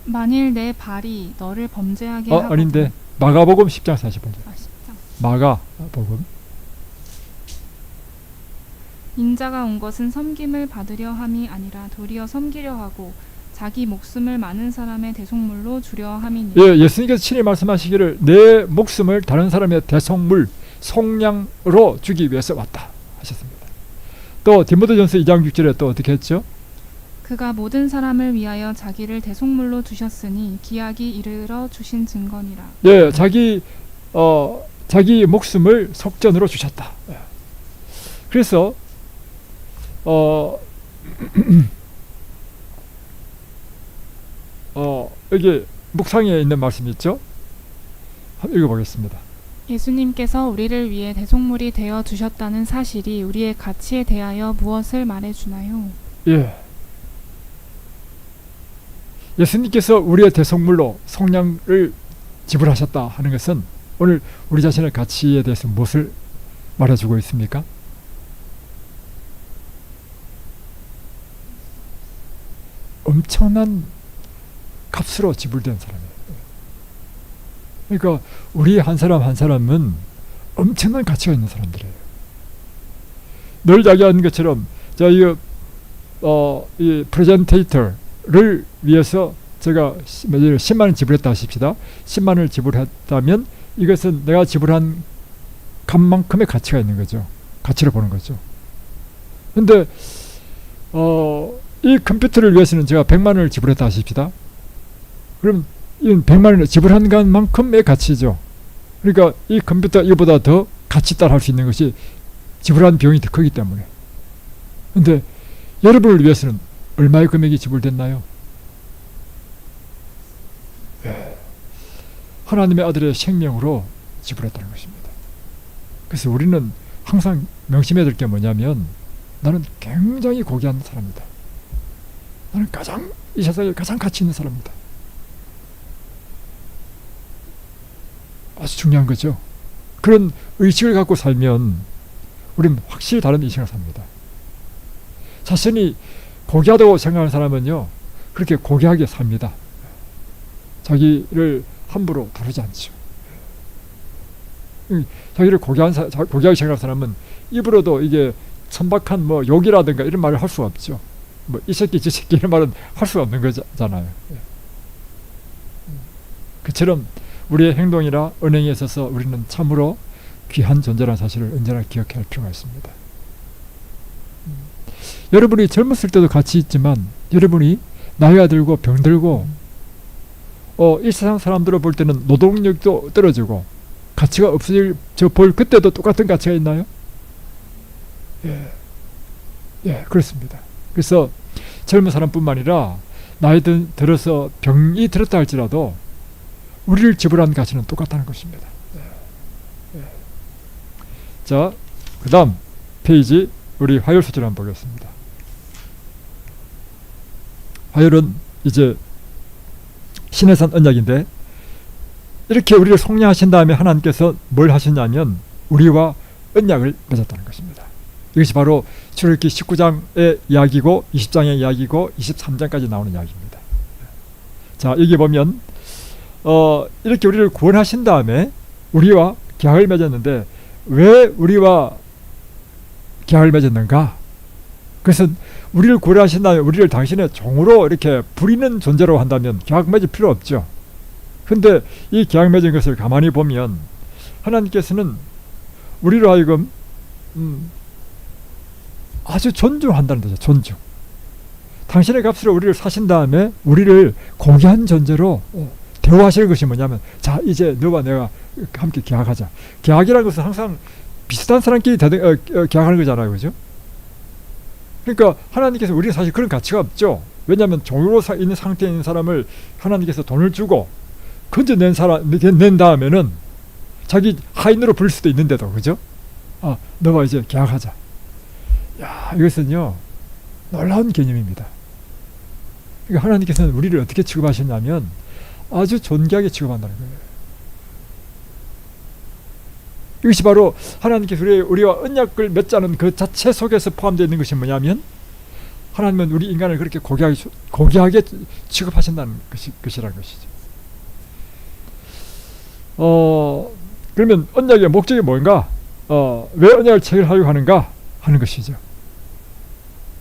만일 내 발이 너를 범죄하게 하거든. 아닌데 마가복음 10장 45절. 10장. 마가복음. 인자가 온 것은 섬김을 받으려 함이 아니라 도리어 섬기려 하고 자기 목숨을 많은 사람의 대속물로 주려 함이니. 예, 예수님께서 친히 말씀하시기를 내 목숨을 다른 사람의 대속물, 속량으로 주기 위해서 왔다 하셨습니다. 또 디모데전서 2장 6절에 또 어떻게 했죠? 그가 모든 사람을 위하여 자기를 대속물로 주셨으니 기약이 이르러 주신 증거니라. 예, 자기 목숨을 속전으로 주셨다. 그래서 여기 묵상에 있는 말씀이 있죠? 한번 읽어보겠습니다. 예수님께서 우리를 위해 대속물이 되어 주셨다는 사실이 우리의 가치에 대하여 무엇을 말해주나요? 예. 예수님께서 우리의 대속물로 속량을 지불하셨다 하는 것은 오늘 우리 자신의 가치에 대해서 무엇을 말해주고 있습니까? 엄청난 값으로 지불된 사람이에요. 그러니까 우리 한 사람 한 사람은 엄청난 가치가 있는 사람들이에요. 늘 이야기하는 것처럼 이 프레젠테이터를 위해서 제가 10만 원 지불했다 하십시다. 10만 원을 지불했다면 이것은 내가 지불한 값만큼의 가치가 있는 거죠. 가치를 보는 거죠. 근데 이 컴퓨터를 위해서는 제가 100만 원을 지불했다 하십시다. 그럼 이 100만 원을 지불한 것만큼의 가치죠. 그러니까 이 컴퓨터 이보다 더 가치 따라 할 수 있는 것이 지불한 비용이 더 크기 때문에. 근데 여러분을 위해서는 얼마의 금액이 지불됐나요? 하나님의 아들의 생명으로 지불했다는 것입니다. 그래서 우리는 항상 명심해야 될 게 뭐냐면, 나는 굉장히 고귀한 사람이다. 나는 이 세상에 가장 가치 있는 사람이다. 아주 중요한 거죠. 그런 의식을 갖고 살면 우리는 확실히 다른 인생을 삽니다. 자신이 고귀하다고 생각하는 사람은요, 그렇게 고귀하게 삽니다. 자기를 함부로 다루지 않죠. 자기를 고귀하게 생각하는 사람은 입으로도 이게 천박한 욕이라든가 이런 말을 할 수 없죠. 이 새끼 저 새끼 이런 말은 할 수 없는 거잖아요. 그처럼 우리의 행동이나 언행에 있어서 우리는 참으로 귀한 존재라는 사실을 언제나 기억해야 할 필요가 있습니다. 여러분이 젊었을 때도 같이 있지만 여러분이 나이가 들고 병들고 이 세상 사람들을 볼 때는 노동력도 떨어지고 가치가 없어질 볼 그때도 똑같은 가치가 있나요? 예, 그렇습니다. 그래서 젊은 사람뿐만 아니라 나이 들어서 병이 들었다 할지라도 우리를 지불한 가치는 똑같다는 것입니다. 자, 그 다음 페이지 우리 화요일 소절 한번 보겠습니다. 화요일은 이제 신해산 언약인데 이렇게 우리를 속량하신 다음에 하나님께서 뭘 하셨냐면 우리와 언약을 맺었다는 것입니다. 이것이 바로 출애굽기 19장의 이야기고 20장의 이야기고 23장까지 나오는 이야기입니다. 자, 여기 보면 이렇게 우리를 구원하신 다음에 우리와 계약을 맺었는데 왜 우리와 계약을 맺었는가? 그것은 우리를 구원하신 다음에 우리를 당신의 종으로 이렇게 부리는 존재로 한다면 계약 맺을 필요 없죠. 근데 이 계약 맺은 것을 가만히 보면 하나님께서는 우리로 하여금 아주 존중한다는 거죠. 존중. 당신의 값으로 우리를 사신 다음에 우리를 고귀한 존재로 대우하시는 것이 뭐냐면 자, 이제 너와 내가 함께 계약하자. 계약이라는 것은 항상 비슷한 사람끼리 계약하는 거잖아요. 그죠? 그러니까 하나님께서 우리가 사실 그런 가치가 없죠. 왜냐하면 종으로 있는 상태에 있는 사람을 하나님께서 돈을 주고 건져낸 낸 다음에는 자기 하인으로 부를 수도 있는데도, 그죠? 너와 이제 계약하자. 야, 이것은요 놀라운 개념입니다. 그러니까 하나님께서는 우리를 어떻게 취급하셨냐면 아주 존귀하게 취급한다는 거예요. 이것이 바로 하나님께서 우리와 언약을 맺자는 그 자체 속에서 포함되어 있는 것이 뭐냐면 하나님은 우리 인간을 그렇게 고귀하게 취급하신다는 것이라는 것이죠. 그러면 언약의 목적이 뭔가? 왜 언약을 체결하려고 하는가 하는 것이죠.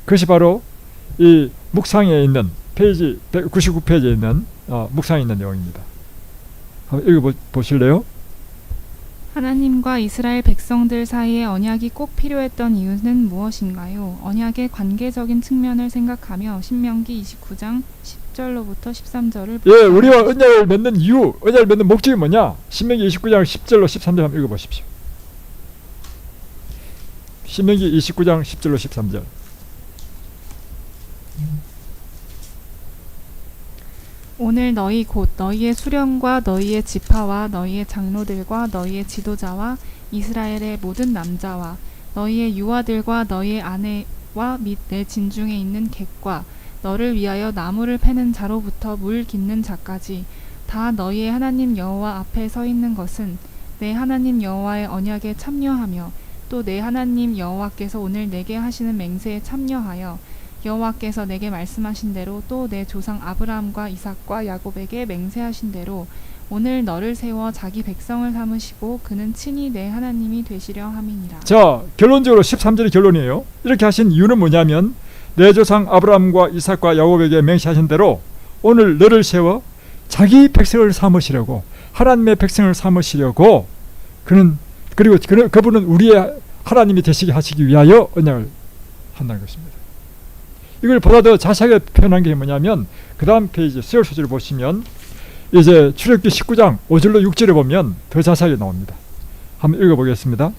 그것이 바로 이 묵상에 있는 페이지 199페이지에 있는 묵상에 있는 내용입니다. 한번 읽어보실래요? 하나님과 이스라엘 백성들 사이에 언약이 꼭 필요했던 이유는 무엇인가요? 언약의 관계적인 측면을 생각하며 신명기 29장 10절로부터 13절을 예, 우리와 언약을 맺는 이유, 언약을 맺는 목적이 뭐냐? 신명기 29장 10절로 13절 한번 읽어보십시오. 신명기 29장 10절로 13절. 오늘 너희 곧 너희의 수령과 너희의 지파와 너희의 장로들과 너희의 지도자와 이스라엘의 모든 남자와 너희의 유아들과 너희의 아내와 및 내 진중에 있는 객과 너를 위하여 나무를 패는 자로부터 물 깃는 자까지 다 너희의 하나님 여호와 앞에 서 있는 것은 내 하나님 여호와의 언약에 참여하며 또 내 하나님 여호와께서 오늘 내게 하시는 맹세에 참여하여 여호와께서 내게 말씀하신 대로 또 내 조상 아브라함과 이삭과 야곱에게 맹세하신 대로 오늘 너를 세워 자기 백성을 삼으시고 그는 친히 내 하나님이 되시려 함이니라. 자, 결론적으로 13절이 결론이에요. 이렇게 하신 이유는 뭐냐면 내 조상 아브라함과 이삭과 야곱에게 맹세하신 대로 오늘 너를 세워 자기 백성을 삼으시려고, 하나님의 백성을 삼으시려고 그분은 우리의 하나님이 되시게 하시기 위하여 언약을 한다는 것입니다. 이걸 보다 더 자세하게 표현한 게 뭐냐면 그 다음 페이지 수요일 소절을 보시면 이제 출애굽기 19장 5절로 6절에 보면 더 자세하게 나옵니다. 한번 읽어보겠습니다.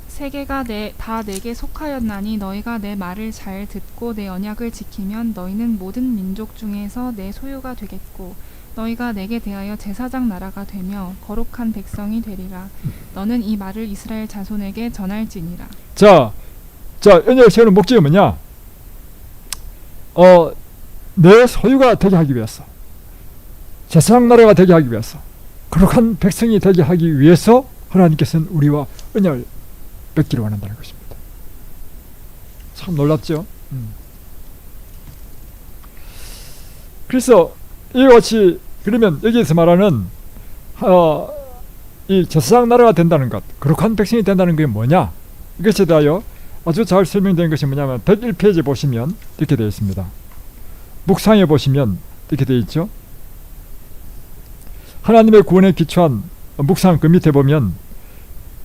세계가 다 내게 속하였나니 너희가 내 말을 잘 듣고 내 언약을 지키면 너희는 모든 민족 중에서 내 소유가 되겠고 너희가 내게 대하여 제사장 나라가 되며 거룩한 백성이 되리라. 너는 이 말을 이스라엘 자손에게 전할지니라. 자, 언약을 세우는 목적이 뭐냐? 내 소유가 되게 하기 위해서, 제사장 나라가 되게 하기 위해서, 거룩한 백성이 되게 하기 위해서 하나님께서는 우리와 언약을 맺기를 원한다는 것입니다. 참 놀랍죠? 그래서 이와 같이 그러면 여기에서 말하는 이 제사장 나라가 된다는 것, 거룩한 백성이 된다는 게 뭐냐? 이것에 대하여 아주 잘 설명된 것이 뭐냐면 101페이지 보시면 이렇게 되어 있습니다. 묵상에 보시면 이렇게 되어 있죠. 하나님의 구원에 기초한 묵상 그 밑에 보면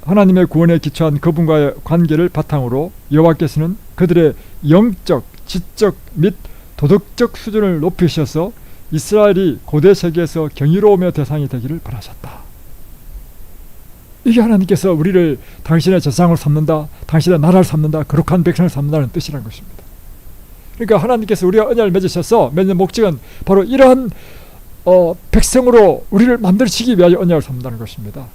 하나님의 구원에 기초한 그분과의 관계를 바탕으로 여호와께서는 그들의 영적 지적 및 도덕적 수준을 높이셔서 이스라엘이 고대 세계에서 경이로움의 대상이 되기를 바라셨다. 이게 하나님께서 우리를 당신의 제사장으로 삼는다, 당신의 나라를 삼는다, 거룩한 백성을 삼는다는 뜻이라는 것입니다. 그러니까 하나님께서 우리가 언약을 맺으셔서 맺는 목적은 바로 이러한 백성으로 우리를 만들시기 위하여 언약을 삼는다는 것입니다.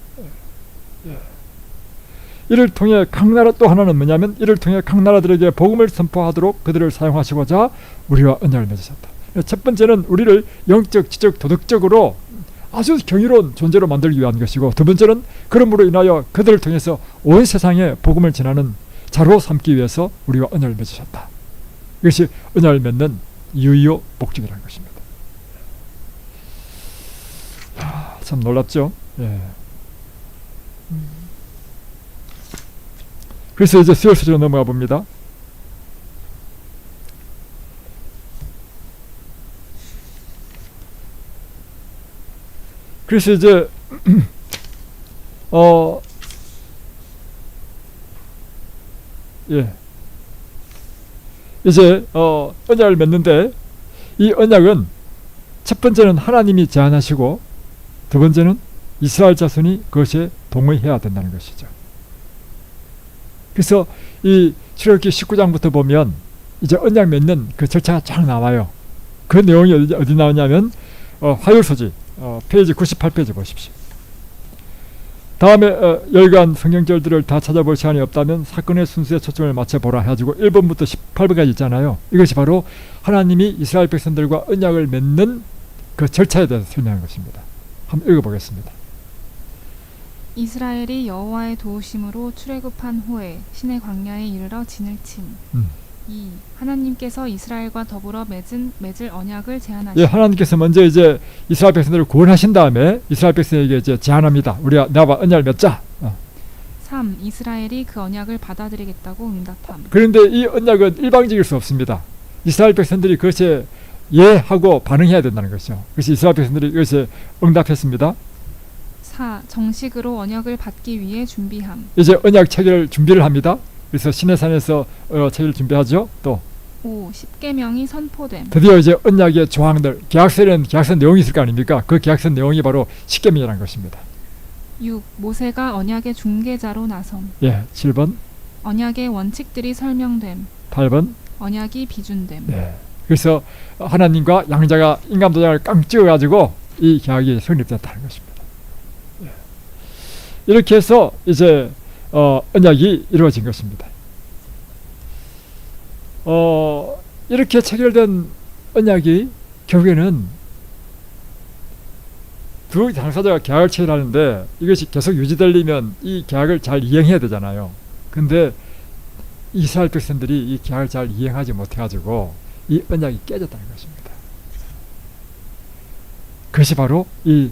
이를 통해 각 나라, 또 하나는 뭐냐면 이를 통해 각 나라들에게 복음을 선포하도록 그들을 사용하시고자 우리와 언약을 맺으셨다. 첫 번째는 우리를 영적, 지적, 도덕적으로 아주 경이로운 존재로 만들기 위한 것이고, 두 번째는 그러므로 인하여 그들을 통해서 온 세상에 복음을 전하는 자로 삼기 위해서 우리와 언약을 맺으셨다. 이것이 언약을 맺는 이유요 목적이라는 것입니다. 참 놀랍죠? 예. 그래서 이제 수열 수준으로 넘어가 봅니다. 그래서 이제 이제 언약을 맺는데, 이 언약은 첫 번째는 하나님이 제안하시고 두 번째는 이스라엘 자손이 그것에 동의해야 된다는 것이죠. 그래서 이 출애굽기 19장부터 보면 이제 언약 맺는 그 절차가 쫙 나와요. 그 내용이 어디 나오냐면 화요소지 페이지 98페이지 보십시오. 다음에 열간 성경절들을 다 찾아볼 시간이 없다면 사건의 순수에 초점을 맞춰보라 해가지고 1번부터 18번까지 있잖아요. 이것이 바로 하나님이 이스라엘 백성들과 언약을 맺는 그 절차에 대해서 설명한 것입니다. 한번 읽어보겠습니다. 이스라엘이 여호와의 도우심으로 출애굽한 후에 신의 광야에 이르러 진을 침. 2. 하나님께서 이스라엘과 더불어 맺을 언약을 제안하시고, 하나님께서 먼저 이제 이스라엘 백성들을 구원하신 다음에 이스라엘 백성에게 이제 제안합니다. 우리가 나와 언약을 맺자. 3. 이스라엘이 그 언약을 받아들이겠다고 응답함. 그런데 이 언약은 일방적일 수 없습니다. 이스라엘 백성들이 그것에 예하고 반응해야 된다는 것이죠. 그래서 이스라엘 백성들이 이것에 응답했습니다. 4. 정식으로 언약을 받기 위해 준비함. 이제 언약 체결 준비를 합니다. 그래서 시내산에서 체결 준비하죠. 또 5. 십계명이 선포됨. 드디어 이제 언약의 조항들, 계약서에는 계약서 내용이 있을 거 아닙니까? 그 계약서 내용이 바로 십계명이라는 것입니다. 6. 모세가 언약의 중개자로 나섬. 7번, 언약의 원칙들이 설명됨. 8번. 언약이 비준됨. 그래서 하나님과 양자가 인감 도장을 깡 찍어가지고 이 계약이 성립됐다는 것입니다. 이렇게 해서 이제 언약이 이루어진 것입니다. 이렇게 체결된 언약이 결국에는 두 당사자가 계약을 체결하는데 이것이 계속 유지되려면 이 계약을 잘 이행해야 되잖아요. 근데 이스라엘 백성들이 이 계약을 잘 이행하지 못해가지고 이 언약이 깨졌다는 것입니다. 그것이 바로 이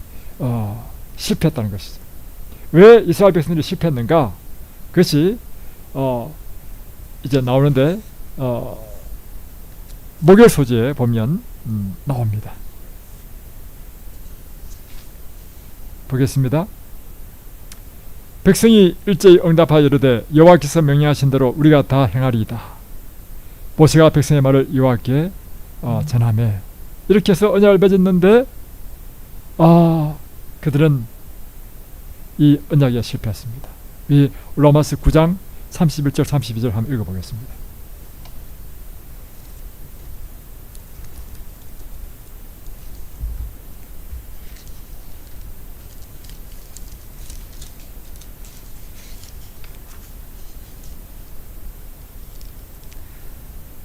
실패했다는 것이죠. 왜 이스라엘 백성들이 실패했는가? 그것이 이제 나오는데 목요일 소지에 보면 나옵니다. 보겠습니다. 백성이 일제히 응답하여 이르되 여호와께서 명령하신 대로 우리가 다 행하리이다. 모세가 백성의 말을 여호와께 전하매, 이렇게 해서 언약을 맺었는데 그들은 이 언약에 실패했습니다. 이 로마서 9장 31절 32절 한번 읽어보겠습니다.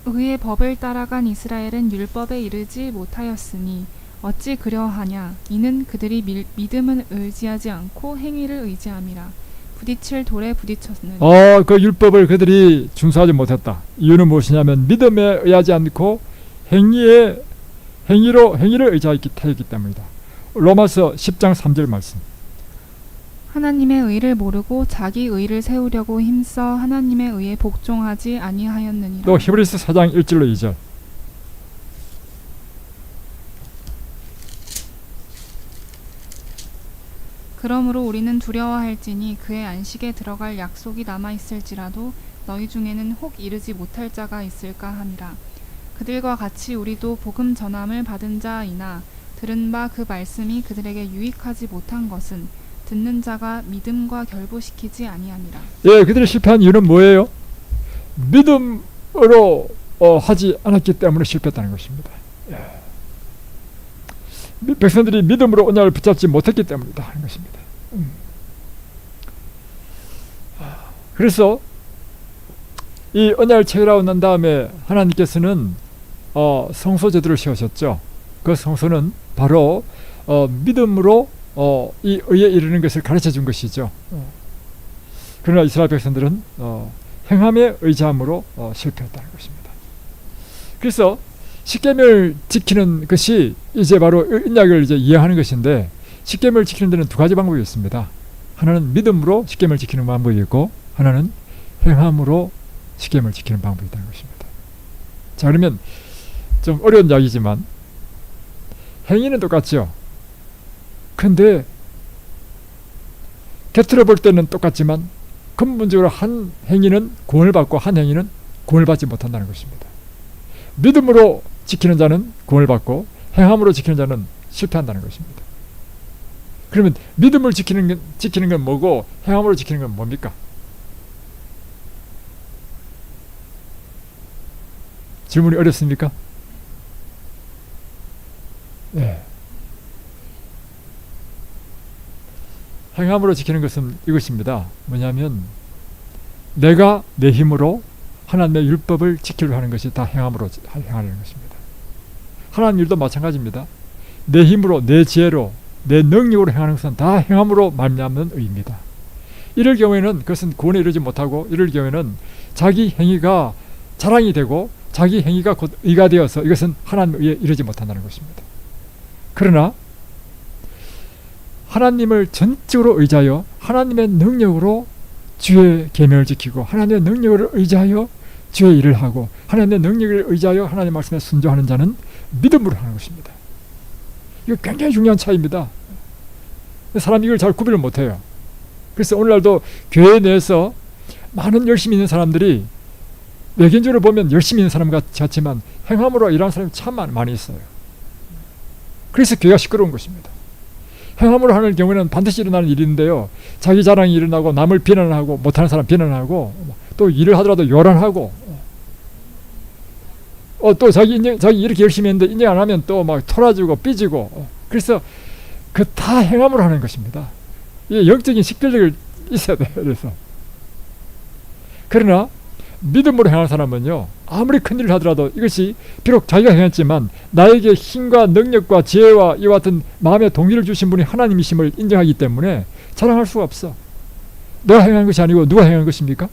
의의 법을 따라간 이스라엘은 율법에 이르지 못하였으니 어찌 그려하냐. 이는 그들이 믿음을 의지하지 않고 행위를 의지함이라. 부딪힐 돌에 부딪혔느니. 그 율법을 그들이 준수하지 못했다. 이유는 무엇이냐면 믿음에 의하지 않고 행위를 의지하기 때문이다. 로마서 10장 3절 말씀. 하나님의 의를 모르고 자기 의를 세우려고 힘써 하나님의 의에 복종하지 아니하였느니라. 또 히브리서 4장 1절로 2절. 그러므로 우리는 두려워할지니 그의 안식에 들어갈 약속이 남아있을지라도 너희 중에는 혹 이르지 못할 자가 있을까 함이라. 그들과 같이 우리도 복음 전함을 받은 자이나 들은 바 그 말씀이 그들에게 유익하지 못한 것은 듣는 자가 믿음과 결부시키지 아니하니라. 예, 그들이 실패한 이유는 뭐예요? 믿음으로 하지 않았기 때문에 실패했다는 것입니다. 예. 백성들이 믿음으로 언약을 붙잡지 못했기 때문이다 하는 것입니다. 그래서 이 언약을 체결하고 난 다음에 하나님께서는 성소 제도를 세우셨죠. 그 성소는 바로 믿음으로 이 의에 이르는 것을 가르쳐 준 것이죠. 그러나 이스라엘 백성들은 행함에 의지함으로 실패했다는 것입니다. 그래서 십계명을 지키는 것이 이제 바로 언약을 이제 이해하는 것인데, 십계명을 지키는 데는 두 가지 방법이 있습니다. 하나는 믿음으로 십계명을 지키는 방법이 있고, 하나는 행함으로 십계명을 지키는 방법이 있다는 것입니다. 자, 그러면 좀 어려운 이야기지만 행위는 똑같죠. 근데 곁으로 볼 때는 똑같지만 근본적으로 한 행위는 구원을 받고 한 행위는 구원을 받지 못한다는 것입니다. 믿음으로 지키는 자는 구원을 받고 행함으로 지키는 자는 실패한다는 것입니다. 그러면 믿음을 지키는 건 뭐고 행함으로 지키는 건 뭡니까? 질문이 어렵습니까? 네. 행함으로 지키는 것은 이것입니다. 뭐냐면 내가 내 힘으로 하나님의 율법을 지키려 하는 것이 다 행함으로 행하는 것입니다. 하나님 일도 마찬가지입니다. 내 힘으로, 내 지혜로, 내 능력으로 행하는 것은 다 행함으로 말미암는 의입니다. 이럴 경우에는 그것은 구원에 이르지 못하고, 이럴 경우에는 자기 행위가 자랑이 되고 자기 행위가 곧 의가 되어서 이것은 하나님의 의에 이르지 못한다는 것입니다. 그러나 하나님을 전적으로 의지하여 하나님의 능력으로 주의 계명을 지키고, 하나님의 능력을 의지하여 주의 일을 하고, 하나님의 능력을 의지하여 하나님의 말씀에 순종하는 자는 믿음으로 하는 것입니다. 이거 굉장히 중요한 차이입니다. 사람이 이걸 잘 구별을 못해요. 그래서 오늘날도 교회 내에서 많은 열심히 있는 사람들이 외견적으로 보면 열심히 있는 사람 같지만 행함으로 일하는 사람이 참 많이 있어요. 그래서 교회가 시끄러운 것입니다. 행함으로 하는 경우에는 반드시 일어나는 일인데요, 자기 자랑이 일어나고 남을 비난하고 못하는 사람 비난하고 또 일을 하더라도 요란하고 또 자기 이렇게 열심히 했는데 인정 안 하면 또 막 토라지고 삐지고 그래서 그 다 행함으로 하는 것입니다. 이게 영적인 식별력을 있어야 돼요. 그래서 그러나 믿음으로 행하는 사람은요, 아무리 큰 일을 하더라도 이것이 비록 자기가 행했지만 나에게 힘과 능력과 지혜와 이와 같은 마음의 동기를 주신 분이 하나님이심을 인정하기 때문에 자랑할 수가 없어. 내가 행한 것이 아니고 누가 행한 것입니까?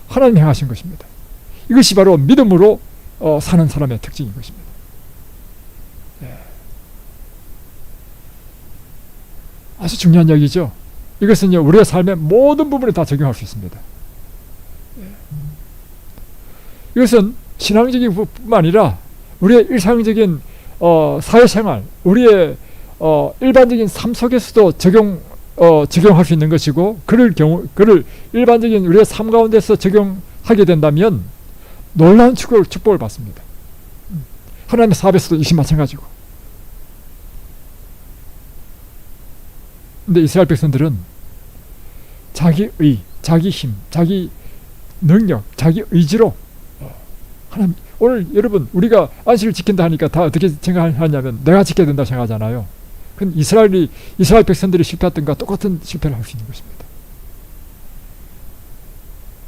하나님이 행하신 것입니다. 이것이 바로 믿음으로 사는 사람의 특징인 것입니다. 네. 아주 중요한 이야기죠. 이것은요, 우리의 삶의 모든 부분에 다 적용할 수 있습니다. 이것은 신앙적인 뿐만 아니라 우리의 일상적인 사회생활, 우리의 일반적인 삶 속에서도 적용할 수 있는 것이고, 그를 일반적인 우리의 삶 가운데서 적용하게 된다면 놀라운 축복을 받습니다. 하나님의 사업에서도 역시 마찬가지고. 근데 이스라엘 백성들은 자기 의, 자기 힘, 자기 능력, 자기 의지로 하나님, 오늘 여러분 우리가 안식을 지킨다 하니까 다 어떻게 생각하냐면 내가 지켜야 된다고 생각하잖아요. 그건 이스라엘 백성들이 실패했던 것과 똑같은 실패를 할 수 있는 것입니다.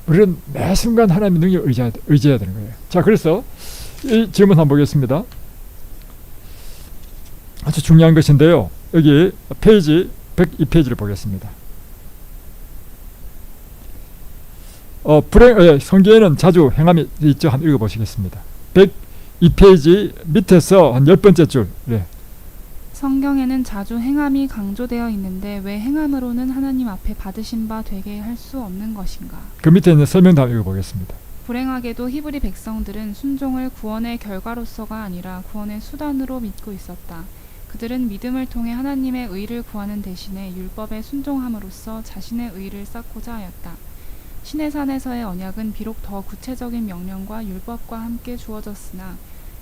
우리는 매 순간 하나님의 능력을 의지해야 되는 거예요. 자, 그래서 이 질문 한번 보겠습니다. 아주 중요한 것인데요, 여기 페이지 102페이지를 보겠습니다. 성경에는 자주 행함이 있죠. 한번 읽어보시겠습니다. 102페이지 밑에서 한 10번째 줄. 네. 성경에는 자주 행함이 강조되어 있는데 왜 행함으로는 하나님 앞에 받으신 바 되게 할 수 없는 것인가? 그 밑에 있는 설명도 한번 읽어보겠습니다. 불행하게도 히브리 백성들은 순종을 구원의 결과로서가 아니라 구원의 수단으로 믿고 있었다. 그들은 믿음을 통해 하나님의 의를 구하는 대신에 율법에 순종함으로써 자신의 의를 쌓고자 하였다. 시내산에서의 언약은 비록 더 구체적인 명령과 율법과 함께 주어졌으나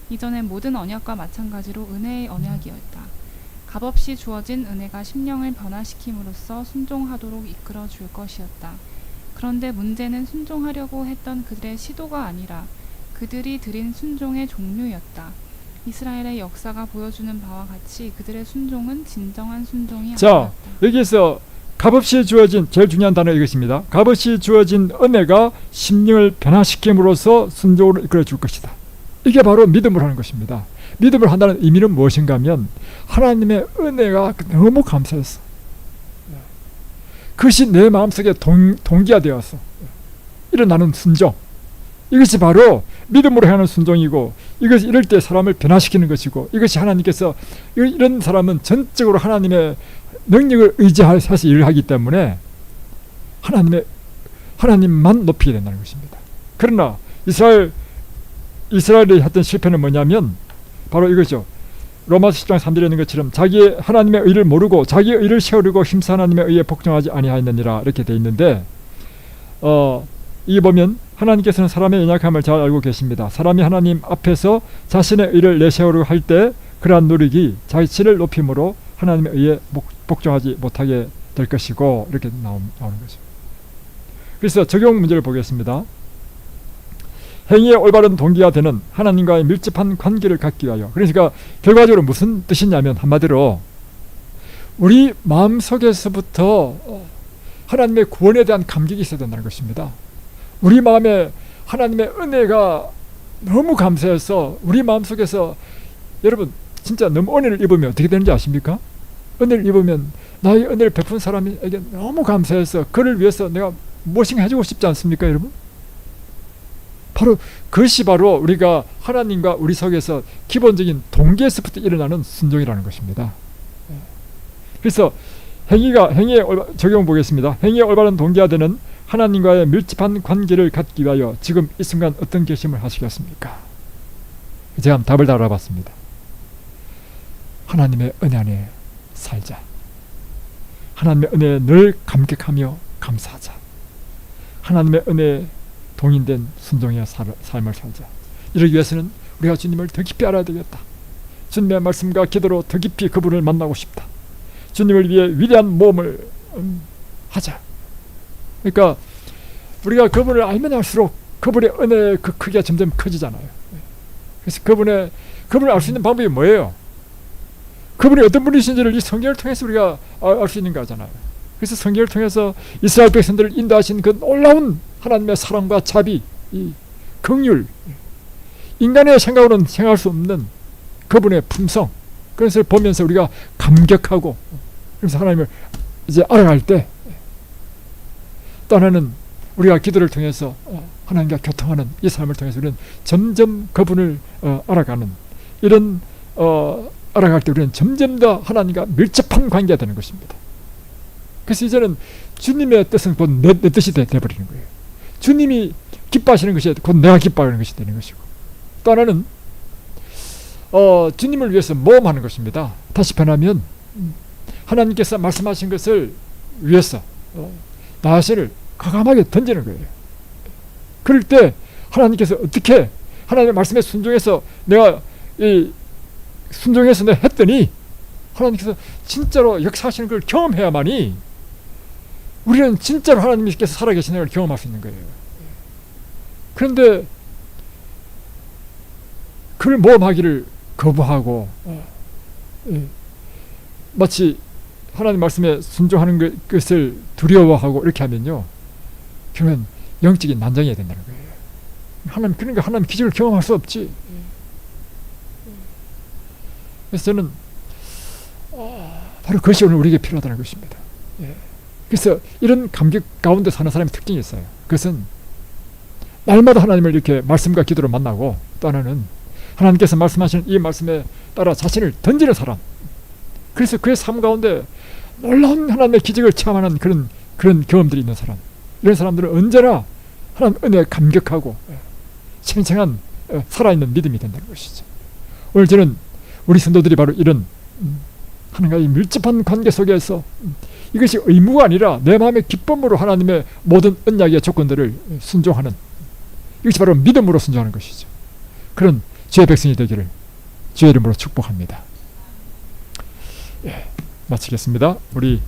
이전의 모든 언약과 마찬가지로 은혜의 언약이었다. 값없이 주어진 은혜가 심령을 변화시킴으로써 순종하도록 이끌어 줄 것이었다. 그런데 문제는 순종하려고 했던 그들의 시도가 아니라 그들이 드린 순종의 종류였다. 이스라엘의 역사가 보여주는 바와 같이 그들의 순종은 진정한 순종이 자, 아니었다. 여기에서 값없이 주어진 제일 중요한 단어 이것입니다. 값없이 주어진 은혜가 심령을 변화시킴으로써 순종으로 이끌어 줄 것이다. 이게 바로 믿음을 하는 것입니다. 믿음을 한다는 의미는 무엇인가 하면 하나님의 은혜가 너무 감사했어. 그것이 내 마음속에 동기화 되어서 일어나는 순종. 이것이 바로 믿음으로 하는 순종이고, 이것이 이럴 때 사람을 변화시키는 것이고, 이것이 하나님께서 이런 사람은 전적으로 하나님의 능력을 의지해서 일을 하기 때문에 하나님만 높이게 된다는 것입니다. 그러나 이스라엘이 했던 실패는 뭐냐면 바로 이거죠. 로마서 10장 3절에 있는 것처럼 자기의 하나님의 의를 모르고 자기의 의를 세우려고 힘써 하나님의 의에 복종하지 아니하였느니라 이렇게 돼 있는데, 이 보면 하나님께서는 사람의 연약함을 잘 알고 계십니다. 사람이 하나님 앞에서 자신의 의를 내세우려고 할 때 그러한 노력이 자신을 높임으로 하나님의 의에 복종하지 못하게 될 것이고, 이렇게 나오는 거죠. 그래서 적용 문제를 보겠습니다. 행위의 올바른 동기가 되는 하나님과의 밀접한 관계를 갖기 위하여. 그러니까 결과적으로 무슨 뜻이냐면 한마디로 우리 마음속에서부터 하나님의 구원에 대한 감격이 있어야 된다는 것입니다. 우리 마음에 하나님의 은혜가 너무 감사해서 우리 마음속에서, 여러분 진짜 너무 은혜를 입으면 어떻게 되는지 아십니까? 은혜를 입으면 나의 은혜를 베푼 사람에게 너무 감사해서 그를 위해서 내가 무엇인가 해주고 싶지 않습니까, 여러분? 바로 그것이 바로 우리가 하나님과 우리 속에서 기본적인 동기에서부터 일어나는 순종이라는 것입니다. 그래서 행위의 적용 보겠습니다. 행위의 올바른 동기가 되는 하나님과의 밀접한 관계를 갖기 위하여 지금 이 순간 어떤 결심을 하시겠습니까? 제가 한번 답을 알아봤습니다. 하나님의 은혜 안에 살자. 하나님의 은혜에 늘 감격하며 감사하자. 하나님의 은혜에 동인된 순종의 삶을 살자. 이러기 위해서는 우리가 주님을 더 깊이 알아야 되겠다. 주님의 말씀과 기도로 더 깊이 그분을 만나고 싶다. 주님을 위해 위대한 모험을 하자. 그러니까 우리가 그분을 알면 알수록 그분의 은혜의 그 크기가 점점 커지잖아요. 그래서 그분을 알 수 있는 방법이 뭐예요? 그분이 어떤 분이신지를 이 성경을 통해서 우리가 알 수 있는 거잖아요. 그래서 성경을 통해서 이스라엘 백성들을 인도하신 그 놀라운 하나님의 사랑과 자비, 이 긍휼, 인간의 생각으로는 생각할 수 없는 그분의 품성, 그것을 보면서 우리가 감격하고, 그래서 하나님을 이제 알아갈 때 떠나는 우리가 기도를 통해서 하나님과 교통하는 이 삶을 통해서 우리는 점점 그분을 알아가는 이런 알아갈 때 우리는 점점 더 하나님과 밀접한 관계가 되는 것입니다. 그래서 이제는 주님의 뜻은 곧 내 뜻이 되어버리는 거예요. 주님이 기뻐하시는 것이 곧 내가 기뻐하는 것이 되는 것이고, 또 하나는 주님을 위해서 모험하는 것입니다. 다시 변하면 하나님께서 말씀하신 것을 위해서 나 자신을 과감하게 던지는 거예요. 그럴 때 하나님께서 어떻게 하나님의 말씀에 순종해서 내가 순종해서 내가 했더니 하나님께서 진짜로 역사하시는 걸 경험해야만이 우리는 진짜로 하나님께서 살아계시는 걸 경험할 수 있는 거예요. 그런데 그걸 모험하기를 거부하고 마치 하나님 말씀에 순종하는 것을 두려워하고 이렇게 하면요, 그러면 영적인 난장이 된다는 거예요. 그러니까 하나님 기적을 경험할 수 없지. 그래서 저는 바로 그것이 오늘 우리에게 필요하다는 것입니다. 그래서 이런 감격 가운데 사는 사람의 특징이 있어요. 그것은 날마다 하나님을 이렇게 말씀과 기도로 만나고, 또 하나는 하나님께서 말씀하시는 이 말씀에 따라 자신을 던지는 사람. 그래서 그의 삶 가운데 놀라운 하나님의 기적을 체험하는 그런 경험들이 있는 사람. 이런 사람들은 언제나 하나님 은혜에 감격하고 챙챙한 살아있는 믿음이 된다는 것이죠. 오늘 저는 우리 성도들이 바로 이런 하나님과의 밀접한 관계 속에서 이것이 의무가 아니라 내 마음의 기쁨으로 하나님의 모든 언약의 조건들을 순종하는, 이것이 바로 믿음으로 순종하는 것이죠. 그런 주의 백성이 되기를 주의 이름으로 축복합니다. 예, 마치겠습니다. 우리